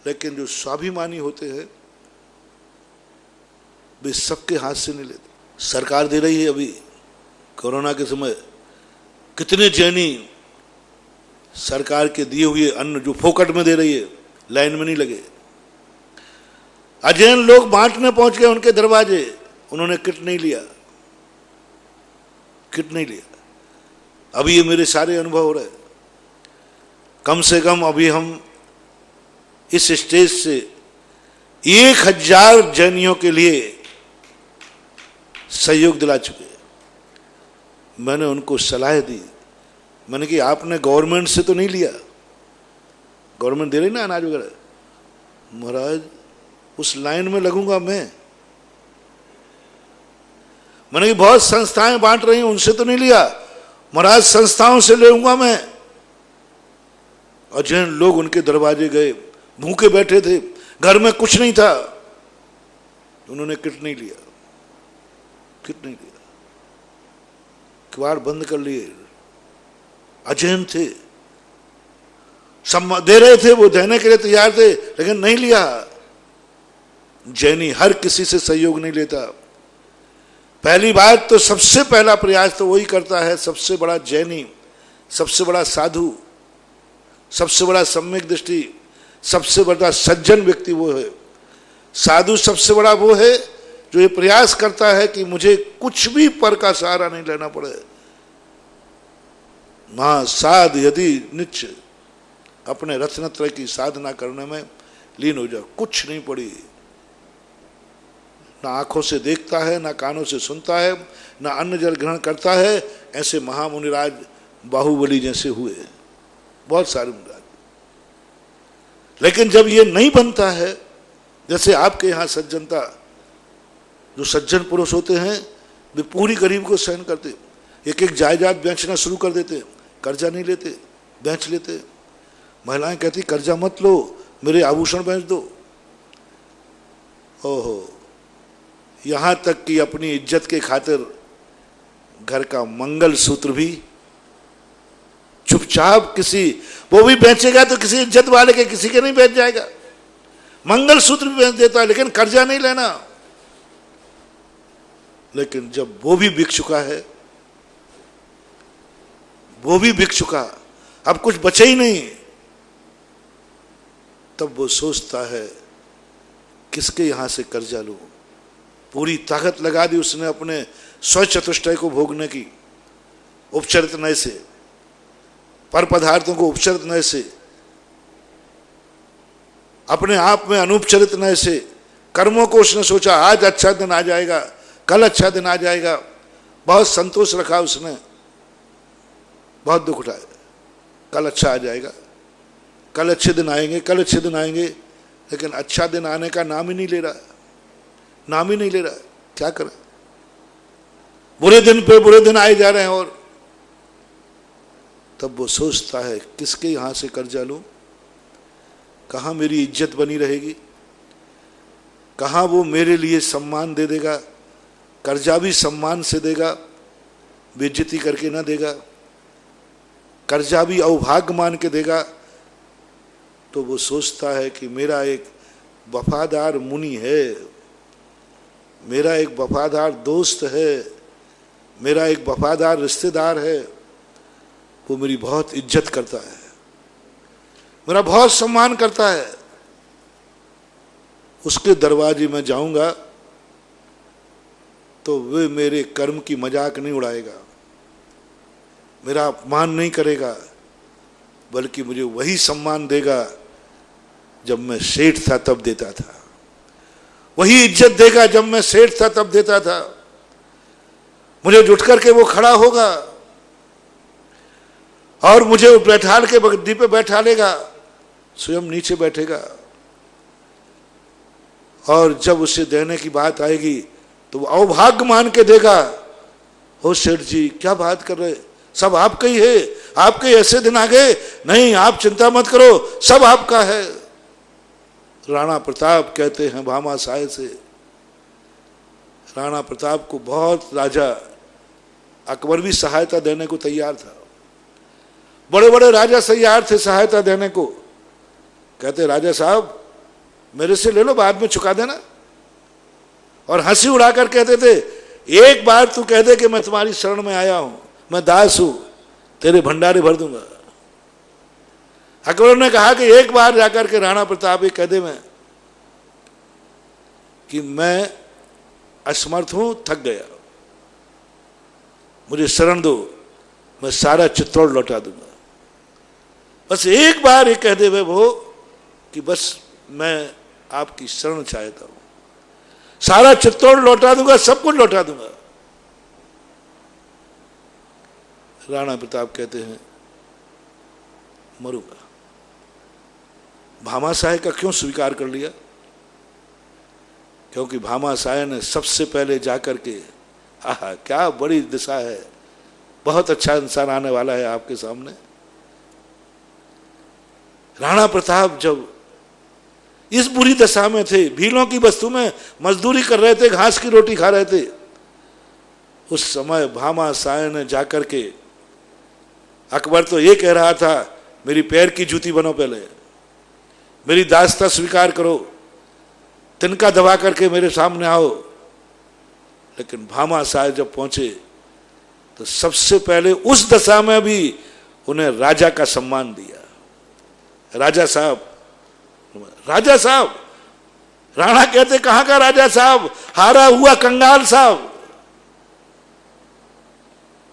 लेकिन जो स्वाभिमानी होते हैं वे सबके हाथ से नहीं लेते। सरकार दे रही है अभी कोरोना के समय, कितने जैनी सरकार के दिए हुए अन्न जो फोकट में दे रही है, लाइन में नहीं लगे। अजैन लोग बांटने पहुंच गए उनके दरवाजे, उन्होंने किट नहीं लिया, किट नहीं लिया। अभी ये मेरे सारे अनुभव हो रहे, कम से कम अभी हम इस स्टेज से 1000 जैनियों के लिए सहयोग दिला चुके। मैंने उनको सलाह दी, मैंने कि आपने गवर्नमेंट से तो नहीं लिया, गवर्नमेंट दे रही ना अनाज वगैरह, महाराज उस लाइन में लगूंगा मैंने कि बहुत संस्थाएं बांट रही हैं उनसे तो नहीं लिया, महाराज संस्थाओं से लूंगा मैं। और जिन लोग उनके दरवाजे गए, भूखे बैठे थे, घर में कुछ नहीं था, उन्होंने किट नहीं लिया, किट नहीं लिया, किवाड़ बंद कर लिए। अजैन थे, दे रहे थे, वो देने के लिए तैयार थे, लेकिन नहीं लिया। जैनी हर किसी से सहयोग नहीं लेता। पहली बात तो सबसे पहला प्रयास तो वही करता है, सबसे बड़ा जैनी, सबसे बड़ा साधु, सबसे बड़ा सम्यक दृष्टि, सबसे बड़ा सज्जन व्यक्ति वो है। साधु सबसे बड़ा वो है जो ये प्रयास करता है कि मुझे कुछ भी पर का सहारा नहीं लेना पड़े। मां साध यदि निच, अपने रत्नत्रय की साधना करने में लीन हो जाओ, कुछ नहीं पड़ी। ना आंखों से देखता है, ना कानों से सुनता है, ना अन्न जल ग्रहण करता है। ऐसे महामुनिराज बाहुबली जैसे हुए, बहुत सारे मुनिराज। लेकिन जब ये नहीं बनता है, जैसे आपके यहाँ सज्जनता, जो सज्जन पुरुष होते हैं वे पूरी गरीब को सहन करते, एक एक जायदाद बेचना शुरू कर देते, कर्जा नहीं लेते, बेच लेते। महिलाएं कहती कर्जा मत लो, मेरे आभूषण बेच दो। ओहो, यहां तक कि अपनी इज्जत के खातिर घर का मंगल सूत्र भी चुपचाप किसी, वो भी बेचेगा तो किसी इज्जत वाले के, किसी के नहीं बेच जाएगा। मंगल सूत्र भी बेच देता है, लेकिन कर्जा नहीं लेना। लेकिन जब वो भी बिक चुका है, वो भी बिक चुका, अब कुछ बचे ही नहीं, तब वो सोचता है किसके यहां से कर्जा लूं। पूरी ताकत लगा दी उसने अपने स्वचतुष्टय को भोगने की, उपचरित नय से, पर पदार्थों को उपचरित नय से, अपने आप में अनुपचरित नय से, कर्मों को उसने सोचा आज अच्छा दिन आ जाएगा, कल अच्छा दिन आ जाएगा। बहुत संतोष रखा उसने, बहुत दुख उठाया, कल अच्छा आ जाएगा, कल अच्छे दिन आएंगे, कल अच्छे दिन आएंगे। लेकिन अच्छा दिन आने का नाम ही नहीं ले रहा, नाम ही नहीं ले रहा। क्या करें, बुरे दिन पे बुरे दिन आए जा रहे हैं। और तब वो सोचता है किसके यहां से कर्जा लूं, कहां मेरी इज्जत बनी रहेगी, कहां वो मेरे लिए सम्मान दे देगा। कर्जा भी सम्मान से देगा, बेइज्जती करके ना देगा। कर्जा भी अवभाग्य मान के देगा तो वो सोचता है कि मेरा एक वफादार मुनि है, मेरा एक वफादार दोस्त है, मेरा एक वफादार रिश्तेदार है, वो मेरी बहुत इज्जत करता है, मेरा बहुत सम्मान करता है, उसके दरवाजे में जाऊंगा तो वे मेरे कर्म की मजाक नहीं उड़ाएगा, मेरा अपमान नहीं करेगा, बल्कि मुझे वही सम्मान देगा जब मैं सेठ था तब देता था, वही इज्जत देगा जब मैं सेठ था तब देता था। मुझे जुट करके वो खड़ा होगा और मुझे बैठाल के गद्दी पे बैठा लेगा, स्वयं नीचे बैठेगा, और जब उसे देने की बात आएगी तो वो अवभाग्य मान के देगा। हो सेठ जी क्या बात कर रहे, सब आपका ही है, आपके ऐसे दिन आ गए, नहीं आप चिंता मत करो, सब आपका है। राणा प्रताप कहते हैं भामाशाह से, राणा प्रताप को बहुत राजा अकबर भी सहायता देने को तैयार था, बड़े बड़े राजा तैयार थे सहायता देने को। कहते राजा साहब मेरे से ले लो, बाद में चुका देना, और हंसी उड़ाकर कहते थे एक बार तू कह दे कि मैं तुम्हारी शरण में आया हूं, मैं दास हूं, तेरे भंडारे भर दूंगा। अकबर ने कहा कि एक बार जाकर के राणा प्रताप ये कह दे मैं कि मैं असमर्थ हूं, थक गया, मुझे शरण दो, मैं सारा चित्तौड़ लौटा दूंगा। बस एक बार ये कह दे वो कि बस मैं आपकी शरण चाहता हूं, सारा चित्तौड़ लौटा दूंगा, सब कुछ लौटा दूंगा। राणा प्रताप कहते हैं मरूंगा। भामाशाह का क्यों स्वीकार कर लिया? क्योंकि भामाशाह ने सबसे पहले जाकर के, आहा क्या बड़ी दिशा है, बहुत अच्छा इंसान आने वाला है आपके सामने। राणा प्रताप जब इस बुरी दशा में थे, भीलों की बस्ती में मजदूरी कर रहे थे, घास की रोटी खा रहे थे, उस समय भामाशाह ने जाकर के, अकबर तो ये कह रहा था मेरी पैर की जूती बनो, पहले मेरी दास्ता स्वीकार करो, तिनका दबा करके मेरे सामने आओ। लेकिन भामाशाह जब पहुंचे तो सबसे पहले उस दशा में भी उन्हें राजा का सम्मान दिया। राजा साहब, राजा साहब। राणा कहते कहां का राजा साहब, हारा हुआ कंगाल साहब।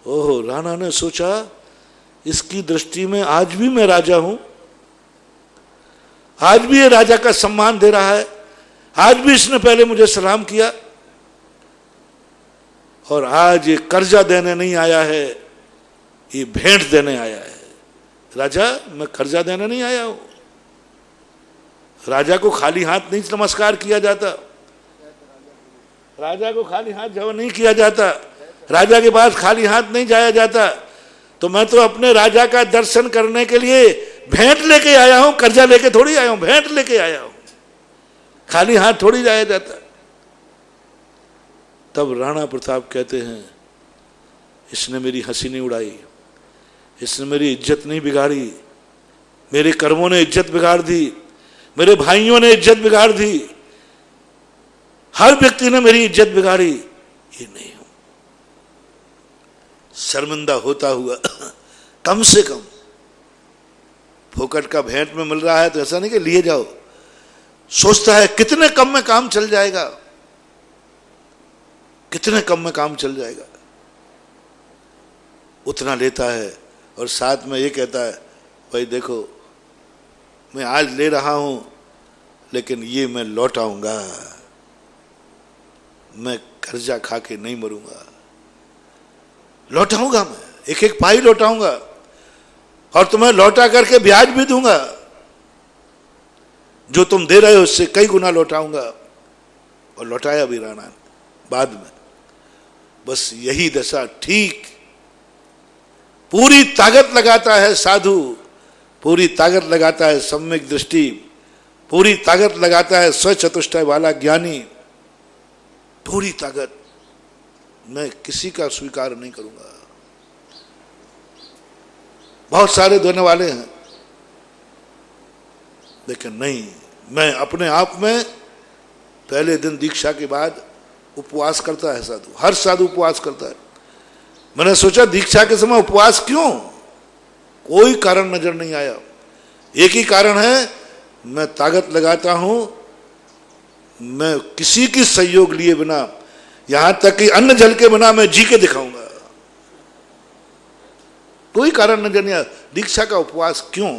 ओहो, राणा ने सोचा इसकी दृष्टि में आज भी मैं राजा हूं, आज भी ये राजा का सम्मान दे रहा है, आज भी इसने पहले मुझे सलाम किया, और आज ये कर्जा देने नहीं आया है, ये भेंट देने आया है। राजा मैं कर्जा देने नहीं आया हूं। राजा को खाली हाथ नहीं नमस्कार किया जाता, राजा को खाली हाथ जमा नहीं किया जाता, राजा के पास खाली हाथ नहीं जाया जाता। तो मैं तो अपने राजा का दर्शन करने के लिए भेंट लेके आया हूं, कर्जा लेके थोड़ी आया हूं, भेंट लेके आया हूं, खाली हाथ थोड़ी जाया जाता। तब राणा प्रताप कहते हैं इसने मेरी हंसी नहीं उड़ाई, इसने मेरी इज्जत नहीं बिगाड़ी, मेरे कर्मों ने इज्जत बिगाड़ दी, मेरे भाइयों ने इज्जत बिगाड़ दी, हर व्यक्ति ने मेरी इज्जत बिगाड़ी, ये नहीं हूं। शर्मिंदा होता हुआ कम से कम फोकट का भेंट में मिल रहा है तो ऐसा नहीं कि लिए जाओ, सोचता है कितने कम में काम चल जाएगा, कितने कम में काम चल जाएगा, उतना लेता है। और साथ में ये कहता है भाई देखो मैं आज ले रहा हूं लेकिन ये मैं लौटाऊंगा, मैं कर्जा खा के नहीं मरूंगा, लौटाऊंगा, मैं एक एक पाई लौटाऊंगा, और तुम्हें लौटा करके ब्याज भी दूंगा, जो तुम दे रहे हो उससे कई गुना लौटाऊंगा। और लौटाया भी राणा ने बाद में। बस यही दशा, ठीक पूरी ताकत लगाता है साधु, पूरी ताकत लगाता है सम्यक दृष्टि, पूरी ताकत लगाता है स्वचतुष्टय वाला ज्ञानी, पूरी ताकत। मैं किसी का स्वीकार नहीं करूंगा, बहुत सारे देने वाले हैं, लेकिन नहीं, मैं अपने आप में पहले दिन दीक्षा के बाद उपवास करता है साधु, हर साधु उपवास करता है। मैंने सोचा दीक्षा के समय उपवास क्यों, कोई कारण नजर नहीं आया। एक ही कारण है, मैं ताकत लगाता हूं, मैं किसी की सहयोग लिए बिना, यहां तक कि अन्न जल के बिना मैं जी के दिखाऊंगा। कोई कारण नजर नहीं आया। दीक्षा का उपवास क्यों?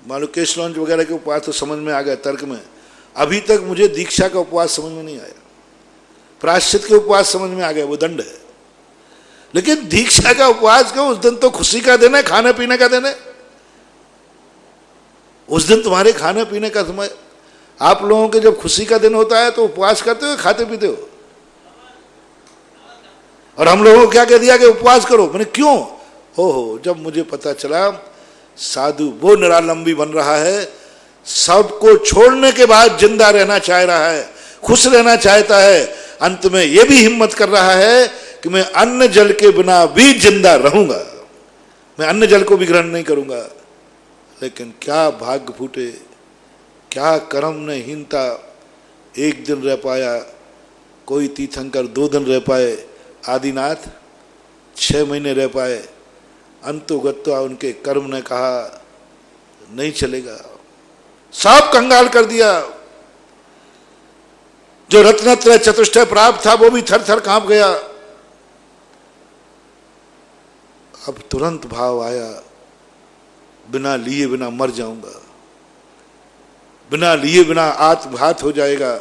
मान लो केश लॉन्च वगैरह के उपवास तो समझ में आ गया तर्क में, अभी तक मुझे दीक्षा का उपवास समझ में नहीं आया। प्रायश्चित के उपवास समझ में आ गया, वो दंड है, लेकिन दीक्षा का उपवास क्यों? उस दिन तो खुशी का दिन है, खाने पीने का दिन है। उस दिन तुम्हारे खाने पीने का समय, आप लोगों के जब खुशी का दिन होता है तो उपवास करते हो, खाते पीते हो, और हम लोगों को क्या कह दिया कि उपवास करो। मैंने क्यों? हो जब मुझे पता चला साधु वो निरालंबी बन रहा है, सबको छोड़ने के बाद जिंदा रहना चाह रहा है, खुश रहना चाहता है, अंत में यह भी हिम्मत कर रहा है कि मैं अन्न जल के बिना भी जिंदा रहूंगा, मैं अन्न जल को भी ग्रहण नहीं करूंगा। लेकिन क्या भाग्य फूटे, क्या कर्म ने हीनता, एक दिन रह पाया, कोई तीर्थंकर 2 दिन रह पाए, आदिनाथ 6 महीने रह पाए। अंतोगत्वा उनके कर्म ने कहा नहीं चलेगा, सब कंगाल कर दिया। जो रत्नत्रय चतुष्टय प्राप्त था वो भी थर थर कांप गया। अब तुरंत भाव आया, बिना लिए बिना मर जाऊंगा, बिना लिए बिना आत्मघात हो जाएगा,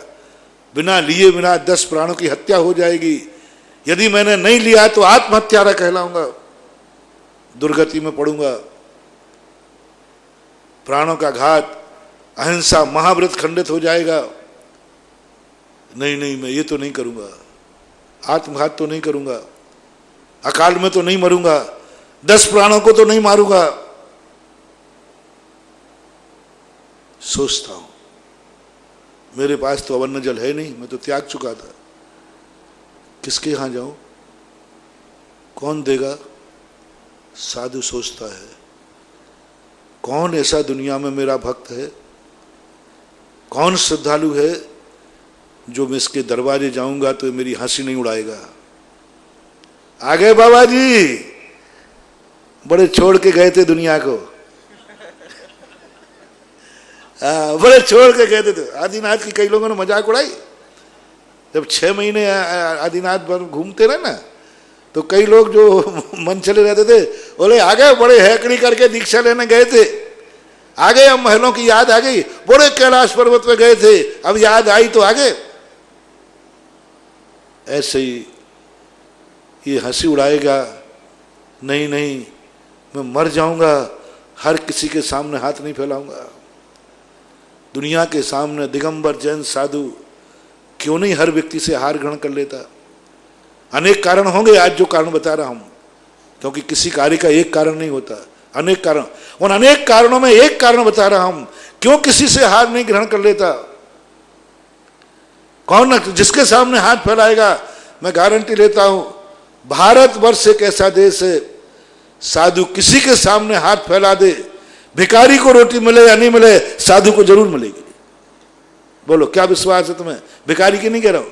बिना लिए बिना 10 प्राणों की हत्या हो जाएगी। यदि मैंने नहीं लिया तो आत्महत्यारा कहलाऊंगा, दुर्गति में पड़ूंगा। प्राणों का घात, अहिंसा महाव्रत खंडित हो जाएगा। नहीं नहीं, मैं ये तो नहीं करूंगा, आत्मघात तो नहीं करूंगा, अकाल में तो नहीं मरूंगा, 10 प्राणों को तो नहीं मारूंगा। सोचता हूं मेरे पास तो अब अन्न जल है नहीं, मैं तो त्याग चुका था, किसके यहां जाऊं, कौन देगा? साधु सोचता है, कौन ऐसा दुनिया में मेरा भक्त है, कौन श्रद्धालु है जो मैं इसके दरवाजे जाऊंगा तो मेरी हंसी नहीं उड़ाएगा। आ गए बाबा जी, बड़े छोड़ के गए थे दुनिया को, बड़े छोड़ के गए थे। आदिनाथ की कई लोगों ने मजाक उड़ाई, जब 6 महीने आदिनाथ पर घूमते रहे ना, तो कई लोग जो मन चले रहते थे बोले आ गए, बड़े हैकड़ी करके दीक्षा लेने गए थे, आ गए, अब महलों की याद आ गई, बड़े कैलाश पर्वत पे गए थे, अब याद आई तो आ गए। ऐसे ही ये हंसी उड़ाएगा, नहीं नहीं मैं मर जाऊंगा, हर किसी के सामने हाथ नहीं फैलाऊंगा। दुनिया के सामने दिगंबर जैन साधु क्यों नहीं हर व्यक्ति से हार ग्रहण कर लेता? अनेक कारण होंगे, आज जो कारण बता रहा हूं, क्योंकि किसी कार्य का एक कारण नहीं होता, अनेक कारण। उन अनेक कारणों में एक कारण बता रहा हूं, क्यों किसी से हार नहीं ग्रहण कर लेता? कौन जिसके सामने हाथ फैलाएगा, मैं गारंटी लेता हूं, भारतवर्ष एक ऐसा देश है, साधु किसी के सामने हाथ फैला दे, भिखारी को रोटी मिले या नहीं मिले, साधु को जरूर मिलेगी। बोलो क्या विश्वास है तुम्हें? भिखारी की नहीं कह रहा हूं,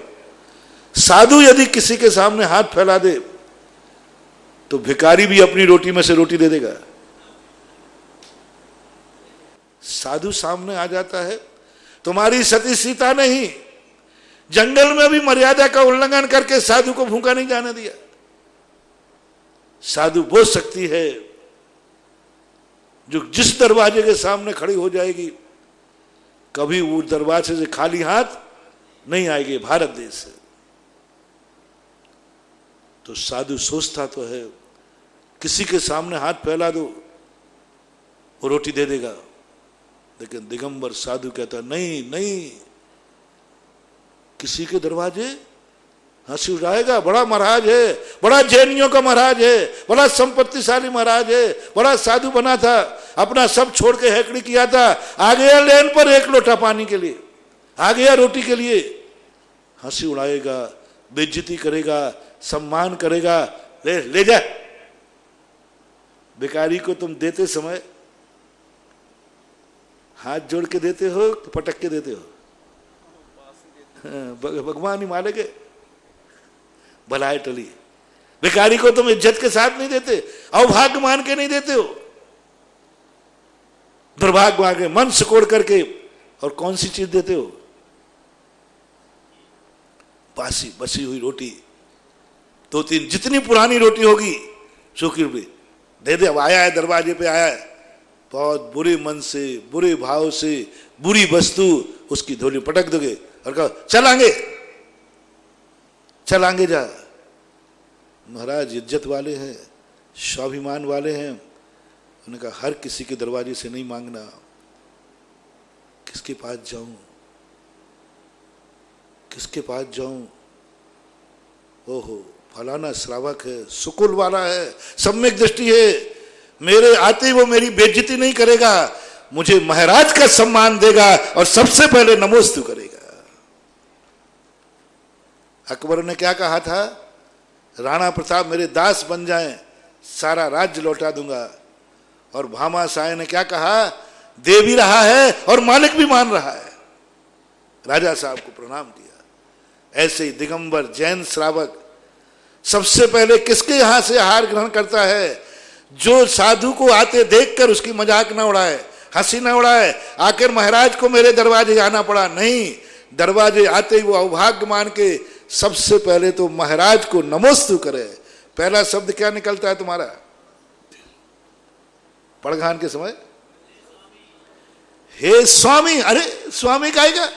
साधु यदि किसी के सामने हाथ फैला दे तो भिखारी भी अपनी रोटी में से रोटी दे देगा। साधु सामने आ जाता है। तुम्हारी सती सीता नहीं, जंगल में भी मर्यादा का उल्लंघन करके साधु को भूखा नहीं जाने दिया। साधु वो शक्ति है जो जिस दरवाजे के सामने खड़ी हो जाएगी, कभी वो दरवाजे से खाली हाथ नहीं आएगी। भारत देश से तो साधु सोचता तो है, किसी के सामने हाथ फैला दो वो रोटी दे देगा, लेकिन दिगंबर साधु कहता नहीं नहीं, किसी के दरवाजे हंसी उड़ाएगा। बड़ा महाराज है, बड़ा जैनियों का महाराज है, बड़ा संपत्तिशाली महाराज है, बड़ा साधु बना था, अपना सब छोड़ के हैकड़ी किया था, आ गया लेन पर 1 लोटा पानी के लिए, आ गया रोटी के लिए, हंसी उड़ाएगा, बेइज्जती करेगा, सम्मान करेगा, ले जा भिखारी को तुम देते समय हाथ जोड़ के देते हो कि पटक के देते हो? भगवान ही मालेंगे, भलाई टली। भिखारी को तुम इज्जत के साथ नहीं देते, अवभाग्य मान के नहीं देते हो, दुर्भाग्य मान के, मन सिकोड़ करके। और कौन सी चीज देते हो? बासी बसी हुई रोटी, 2-3 जितनी पुरानी रोटी होगी सूखी भी दे दे। अब आया है, दरवाजे पे आया है, बहुत बुरे मन से, बुरे भाव से, बुरी वस्तु, उसकी झोली पटक दोगे और कहो चलांगे चलांगे जा। महाराज इज्जत वाले हैं, स्वाभिमान वाले हैं, उन्होंने कहा हर किसी के दरवाजे से नहीं मांगना। किसके पास जाऊं, किसके पास जाऊं? ओहो, फलाना श्रावक है, सुकुल वाला है, सम्यक दृष्टि है, मेरे आते ही वो मेरी बेइज्जती नहीं करेगा, मुझे महाराज का सम्मान देगा और सबसे पहले नमोस्तु करेगा। अकबर ने क्या कहा था? राणा प्रताप मेरे दास बन जाएं, सारा राज्य लौटा दूंगा। और भामा साय ने क्या कहा? दे भी रहा है और मालिक भी मान रहा है। राजा साहब को प्रणाम किया। ऐसे ही दिगंबर जैन श्रावक सबसे पहले किसके यहां से आहार ग्रहण करता है? जो साधु को आते देखकर उसकी मजाक ना उड़ाए, हंसी ना उड़ाए, आखिर महाराज को मेरे दरवाजे आना पड़ा, नहीं, दरवाजे आते ही वो अवभाग्य मान के सबसे पहले तो महाराज को नमोस्तु करे। पहला शब्द क्या निकलता है तुम्हारा पड़घान के समय? हे स्वामी। अरे स्वामी कहेगा?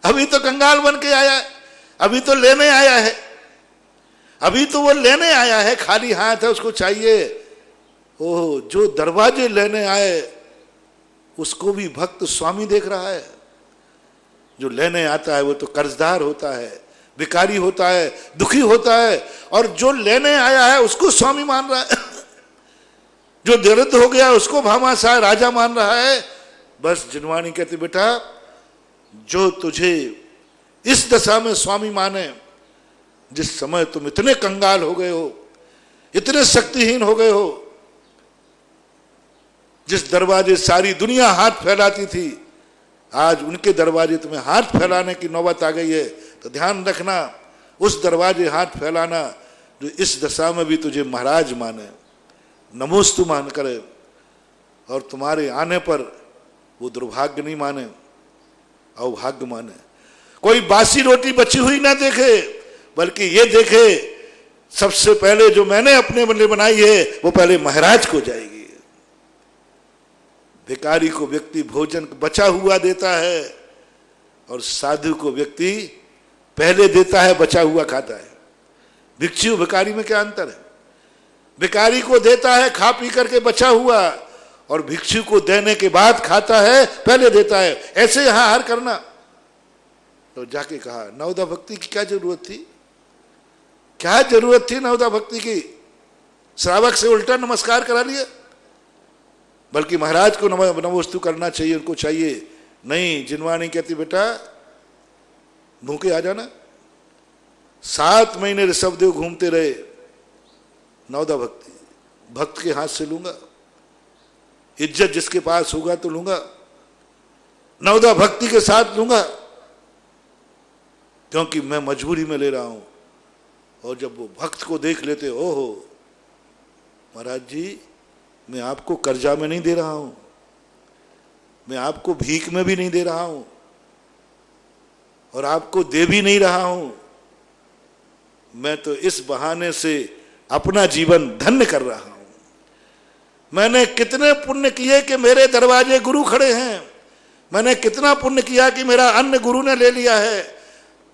अभी तो कंगाल बन के आया है, अभी तो लेने आया है, अभी तो वो लेने आया है, खाली हाथ है, उसको चाहिए। ओह, जो दरवाजे लेने आए उसको भी भक्त स्वामी देख रहा है। जो लेने आता है वो तो कर्जदार होता है, भिखारी होता है, दुखी होता है, और जो लेने आया है उसको स्वामी मान रहा है। जो दरिद्र हो गया उसको भामाशाह राजा मान रहा है। बस जिनवानी कहती बेटा, जो तुझे इस दशा में स्वामी माने, जिस समय तुम इतने कंगाल हो गए हो, इतने शक्तिहीन हो गए हो, जिस दरवाजे सारी दुनिया हाथ फैलाती थी, आज उनके दरवाजे तुम्हें हाथ फैलाने की नौबत आ गई है, तो ध्यान रखना, उस दरवाजे हाथ फैलाना जो इस दशा में भी तुझे महाराज माने, नमोस्तु मान करे, और तुम्हारे आने पर वो दुर्भाग्य नहीं माने, अवभाग्य माने। कोई बासी रोटी बची हुई ना देखे, बल्कि ये देखे सबसे पहले जो मैंने अपने लिए बनाई है वो पहले महाराज को जाएगी। भिखारी को व्यक्ति भोजन बचा हुआ देता है और साधु को व्यक्ति पहले देता है, बचा हुआ खाता है। भिक्षु भिखारी में क्या अंतर है? भिखारी को देता है खा पी करके बचा हुआ, और भिक्षु को देने के बाद खाता है, पहले देता है। ऐसे यहां हर करना। तो जाके कहा नवदा भक्ति की क्या जरूरत थी? क्या जरूरत थी नवदा भक्ति की? श्रावक से उल्टा नमस्कार करा लिया। बल्कि महाराज को नमोस्तु करना चाहिए, उनको चाहिए। नहीं, जिनवानी कहती बेटा भूखे आ जाना। 7 महीने ऋषभदेव घूमते रहे। नवदा भक्ति भक्त के हाथ से लूंगा, इज्जत जिसके पास होगा तो लूंगा, नवदा भक्ति के साथ लूंगा, क्योंकि मैं मजबूरी में ले रहा हूं। और जब वो भक्त को देख लेते, ओहो महाराज जी, मैं आपको कर्जा में नहीं दे रहा हूं, मैं आपको भीख में भी नहीं दे रहा हूं, और आपको दे भी नहीं रहा हूं, मैं तो इस बहाने से अपना जीवन धन्य कर रहा हूं। मैंने कितने पुण्य किए कि मेरे दरवाजे गुरु खड़े हैं, मैंने कितना पुण्य किया कि मेरा अन्न गुरु ने ले लिया है।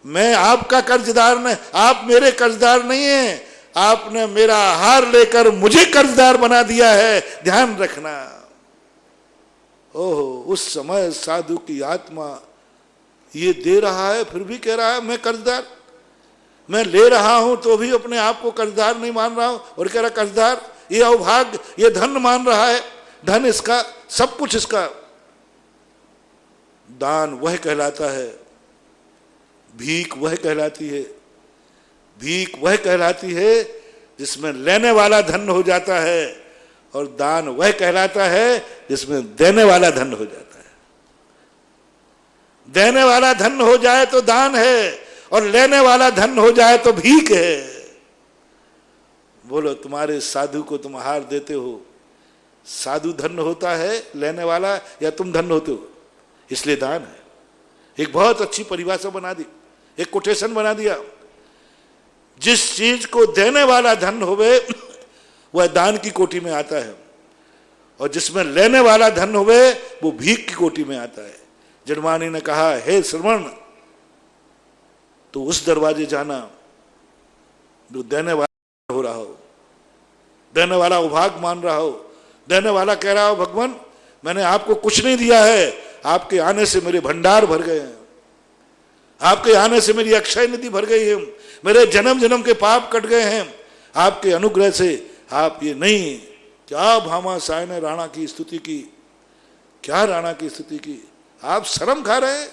मैं आपका कर्जदार नहीं, आप मेरे कर्जदार नहीं हैं, आपने मेरा आहार लेकर मुझे कर्जदार बना दिया है, ध्यान रखना। ओहो, उस समय साधु की आत्मा ये दे रहा है, फिर भी कह रहा है मैं कर्जदार, मैं ले रहा हूं तो भी अपने आप को कर्जदार नहीं मान रहा हूं, और कह रहा कर्जदार, ये अवभाग्य, ये धन मान रहा है, धन इसका, सब कुछ इसका। दान वह कहलाता है, भीख वह कहलाती है। भीख वह कहलाती है जिसमें लेने वाला धन हो जाता है और दान वह कहलाता है जिसमें देने वाला धन हो जाता है। देने वाला धन हो जाए तो दान है, और लेने वाला धन हो जाए तो भीख है। बोलो, तुम्हारे साधु को तुम आहार देते हो, साधु धन होता है लेने वाला, या तुम धन होते हो? इसलिए दान है। एक बहुत अच्छी परिभाषा बना दी, एक कोटेशन बना दिया, जिस चीज को देने वाला धन होवे वह दान की कोटि में आता है, और जिसमें लेने वाला धन होवे वो भीख की कोटि में आता है। जड़वानी ने कहा, हे श्रवण, तो उस दरवाजे जाना जो देने वाला हो रहा हो, देने वाला उभाग मान रहा हो, देने वाला कह रहा हो, भगवान मैंने आपको कुछ नहीं दिया है, आपके आने से मेरे भंडार भर गए हैं, आपके आने से मेरी अक्षय निधि भर गई है, मेरे जन्म जन्म के पाप कट गए हैं आपके अनुग्रह से। आप ये नहीं, क्या भामाशाह ने राणा की स्तुति की, क्या राणा की स्तुति की। आप शर्म खा रहे हैं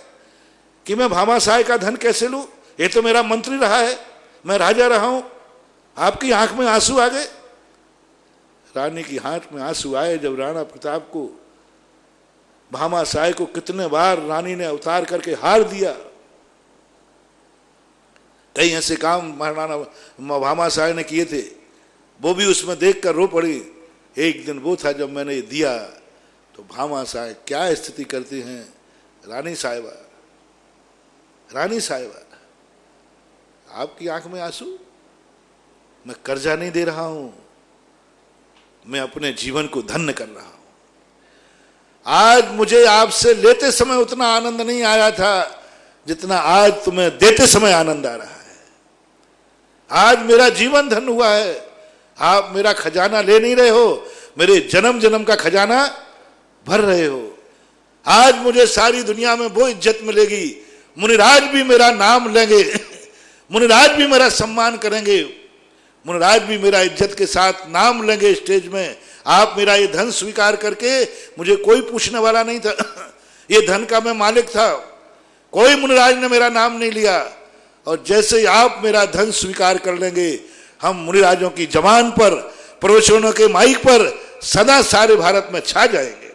कि मैं भामाशाह का धन कैसे लूं? ये तो मेरा मंत्री रहा है, मैं राजा रहा हूं। आपकी आंख में आंसू आ गए। रानी की आंख में आंसू आए जब राणा प्रताप को, भामाशाह को कितने बार रानी ने अवतार करके हार दिया। कई ऐसे काम महाराणा भामाशाह ने किए थे, वो भी उसमें देखकर रो पड़ी। एक दिन वो था जब मैंने दिया तो भामाशाह क्या स्थिति करती हैं, रानी साहिबा, रानी साहिबा, आपकी आंख में आंसू? मैं कर्जा नहीं दे रहा हूं, मैं अपने जीवन को धन्य कर रहा हूं। आज मुझे आपसे लेते समय उतना आनंद नहीं आया था जितना आज तुम्हें देते समय आनंद आ रहा है। आज मेरा जीवन धन्य हुआ है। आप मेरा खजाना ले नहीं रहे हो, मेरे जन्म जन्म का खजाना भर रहे हो। आज मुझे सारी दुनिया में वो इज्जत मिलेगी, मुनिराज भी मेरा नाम लेंगे, मुनिराज भी मेरा सम्मान करेंगे, मुनिराज भी मेरा इज्जत के साथ नाम लेंगे स्टेज में। आप मेरा ये धन स्वीकार करके, मुझे कोई पूछने वाला नहीं था, ये धन का मैं मालिक था, कोई मुनिराज ने मेरा नाम नहीं लिया। और जैसे ही आप मेरा धन स्वीकार कर लेंगे, हम मुनिराजों की जबान पर, प्रवचनों के माइक पर सदा सारे भारत में छा जाएंगे।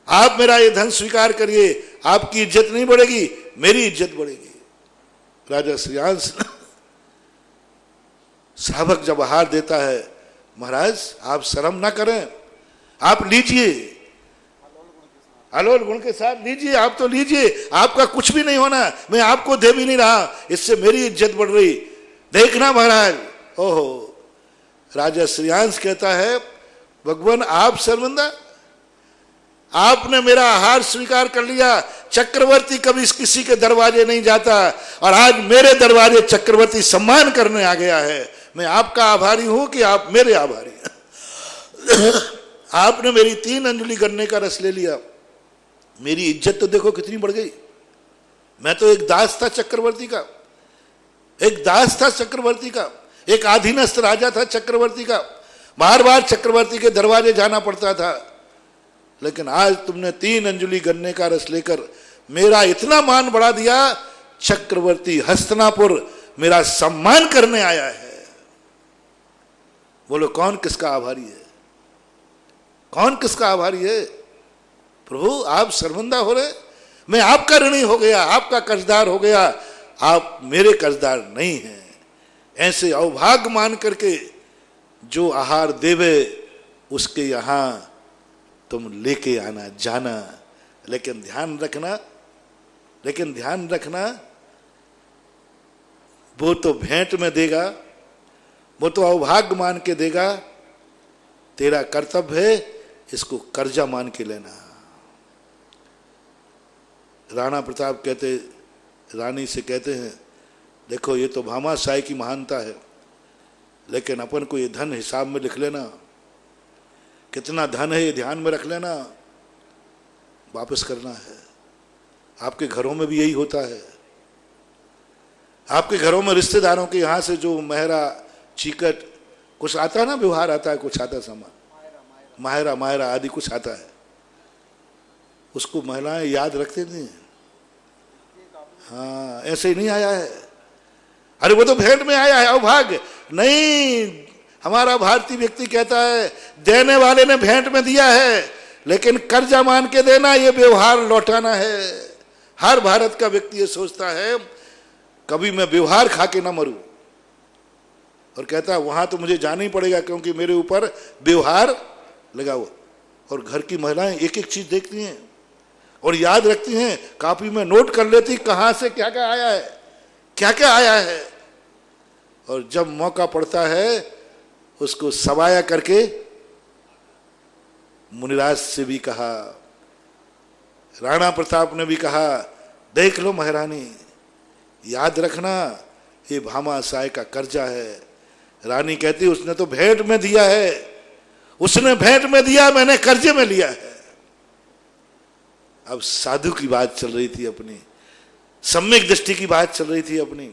आप मेरा ये धन स्वीकार करिए, आपकी इज्जत नहीं बढ़ेगी, मेरी इज्जत बढ़ेगी। राजा श्रीयांश श्रावक जब आहार देता है, महाराज आप शर्म ना करें, आप लीजिए, अलोल गुण के साथ लीजिए, आप तो लीजिए, आपका कुछ भी नहीं होना, मैं आपको दे भी नहीं रहा, इससे मेरी इज्जत बढ़ रही, देखना महाराज। ओहो, राजा श्रीयांश कहता है, भगवान आप शर्मिंदा, आपने मेरा आहार स्वीकार कर लिया। चक्रवर्ती कभी किसी के दरवाजे नहीं जाता, और आज मेरे दरवाजे चक्रवर्ती सम्मान करने आ गया है। मैं आपका आभारी हूं कि आप मेरे आभारी हैं। आपने मेरी 3 अंजलि गन्ने का रस ले लिया, मेरी इज्जत तो देखो कितनी बढ़ गई। मैं तो एक दास था चक्रवर्ती का, एक दास था चक्रवर्ती का, एक अधीनस्थ राजा था चक्रवर्ती का, बार बार चक्रवर्ती के दरवाजे जाना पड़ता था। लेकिन आज तुमने 3 अंजलि गन्ने का रस लेकर मेरा इतना मान बढ़ा दिया, चक्रवर्ती हस्तिनापुर मेरा सम्मान करने आया है। बोलो, कौन किसका आभारी है? कौन किसका आभारी है? प्रभु आप शर्मिंदा हो रहे, मैं आपका ऋणी हो गया, आपका कर्जदार हो गया, आप मेरे कर्जदार नहीं हैं। ऐसे अवभाग्य मान करके जो आहार देवे उसके यहां तुम लेके आना जाना। लेकिन ध्यान रखना, लेकिन ध्यान रखना, वो तो भेंट में देगा, वो तो अवभाग्य मान के देगा, तेरा कर्तव्य है इसको कर्जा मान के लेना। राणा प्रताप कहते, रानी से कहते हैं, देखो ये तो भामाशाह की महानता है, लेकिन अपन को ये धन हिसाब में लिख लेना, कितना धन है ये ध्यान में रख लेना, वापस करना है। आपके घरों में भी यही होता है। आपके घरों में रिश्तेदारों के यहाँ से जो मेहरा चीकट कुछ आता है ना, व्यवहार आता है, कुछ आता सामान, मायरा मायरा आदि कुछ आता है, उसको महिलाएं याद रखते नहीं। हाँ, ऐसे ही नहीं आया है, अरे वो तो भेंट में आया है, अवभाग्य नहीं। हमारा भारतीय व्यक्ति कहता है देने वाले ने भेंट में दिया है, लेकिन कर्जा मान के देना ये व्यवहार लौटाना है। हर भारत का व्यक्ति ये सोचता है कभी मैं व्यवहार खा के ना मरूं, और कहता है वहां तो मुझे जाना ही पड़ेगा क्योंकि मेरे ऊपर व्यवहार लगा हुआ। और घर की महिलाएं एक एक चीज देखती हैं और याद रखती हैं, कॉपी में नोट कर लेती कहां से क्या क्या आया है, क्या क्या आया है, और जब मौका पड़ता है उसको सवाया करके। मुनिराज से भी कहा, राणा प्रताप ने भी कहा, देख लो महारानी, याद रखना ये भामाशाह का कर्जा है। रानी कहती उसने तो भेंट में दिया है, उसने भेंट में दिया, मैंने कर्जे में लिया है। अब साधु की बात चल रही थी अपनी, सम्यक दृष्टि की बात चल रही थी अपनी।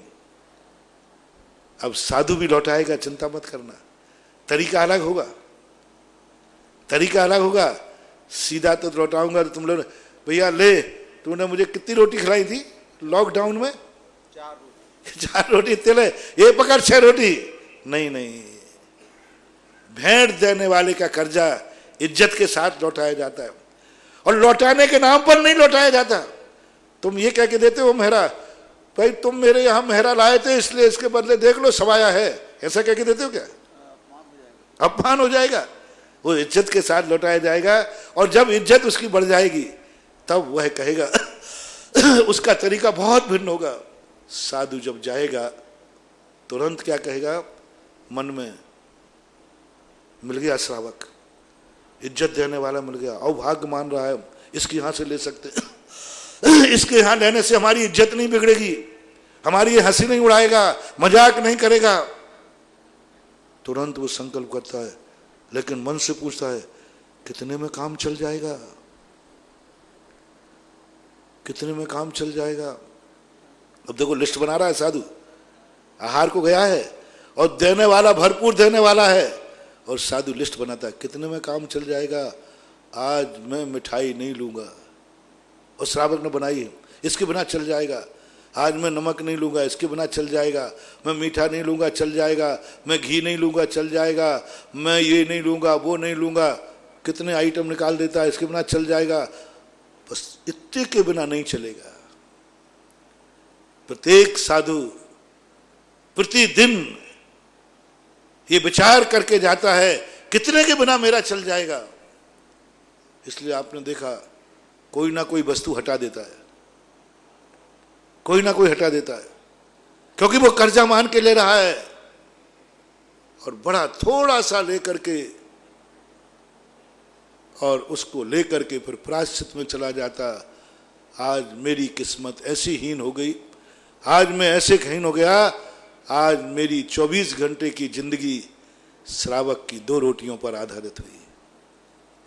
अब साधु भी लौटाएगा, चिंता मत करना, तरीका अलग होगा, तरीका अलग होगा। सीधा तो लौटाऊंगा तो तुम लोग, भैया ले तूने मुझे कितनी रोटी खिलाई थी लॉकडाउन में? 4 रोटी तेले, ये पकड़ 6 रोटी। नहीं नहीं, भेंट देने वाले का कर्जा इज्जत के साथ लौटाया जाता है, और लौटाने के नाम पर नहीं लौटाया जाता। तुम ये कह के देते हो मेहरा, भाई तुम मेरे यहां मेहरा लाए थे इसलिए इसके बदले देख लो सवाया है, ऐसा कह के देते हो क्या? अपमान हो जाएगा। वो इज्जत के साथ लौटाया जाएगा, और जब इज्जत उसकी बढ़ जाएगी तब वह कहेगा उसका तरीका बहुत भिन्न होगा। साधु जब जाएगा तुरंत क्या कहेगा, मन में मिल गया श्रावक, इज्जत देने वाला मिल गया, और भाग्य मान रहा है इसके यहां से ले सकते इसके यहां लेने से हमारी इज्जत नहीं बिगड़ेगी, हमारी ये हंसी नहीं उड़ाएगा, मजाक नहीं करेगा। तुरंत वो संकल्प करता है, लेकिन मन से पूछता है कितने में काम चल जाएगा, कितने में काम चल जाएगा। अब देखो लिस्ट बना रहा है साधु, आहार को गया है और देने वाला भरपूर देने वाला है, और साधु लिस्ट बनाता है कितने में काम चल जाएगा। आज मैं मिठाई नहीं लूंगा, और श्रावक ने बनाई है, इसके बिना चल जाएगा। आज मैं नमक नहीं लूंगा, इसके बिना चल जाएगा। मैं मीठा नहीं लूंगा, चल जाएगा। मैं घी नहीं लूंगा, चल जाएगा। मैं ये नहीं लूंगा, वो नहीं लूंगा, कितने आइटम निकाल देता है, इसके बिना चल जाएगा। बस इतने के बिना नहीं चलेगा। प्रत्येक साधु प्रतिदिन ये विचार करके जाता है कितने के बिना मेरा चल जाएगा। इसलिए आपने देखा कोई ना कोई वस्तु हटा देता है, कोई ना कोई हटा देता है, क्योंकि वो कर्जा मान के ले रहा है, और बड़ा थोड़ा सा लेकर के, और उसको लेकर के फिर प्रायश्चित में चला जाता। आज मेरी किस्मत ऐसी हीन हो गई, आज मैं ऐसे हीन हो गया, आज मेरी 24 घंटे की जिंदगी श्रावक की 2 रोटियों पर आधारित हुई,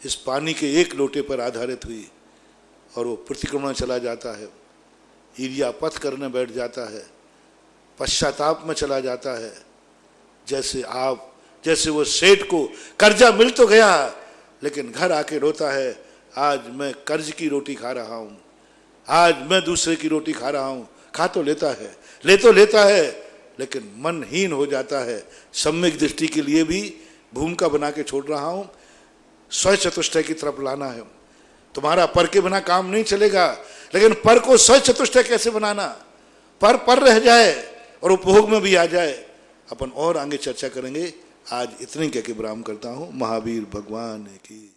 इस पानी के 1 लोटे पर आधारित हुई। और वो प्रतिक्रमण चला जाता है, ईर्ष्या पथ करने बैठ जाता है, पश्चाताप में चला जाता है। जैसे वो सेठ को कर्जा मिल तो गया, लेकिन घर आके रोता है, आज मैं कर्ज की रोटी खा रहा हूं, आज मैं दूसरे की रोटी खा रहा हूं। खा तो लेता है, ले तो लेता है, लेकिन मनहीन हो जाता है। सम्यक दृष्टि के लिए भी भूमिका बना के छोड़ रहा हूं, स्वयं चतुष्टय की तरफ लाना है। तुम्हारा पर के बिना काम नहीं चलेगा, लेकिन पर को स्वयं चतुष्टय कैसे बनाना, पर रह जाए और उपभोग में भी आ जाए, अपन और आगे चर्चा करेंगे। आज इतनी कह के विराम करता हूं। महावीर भगवान की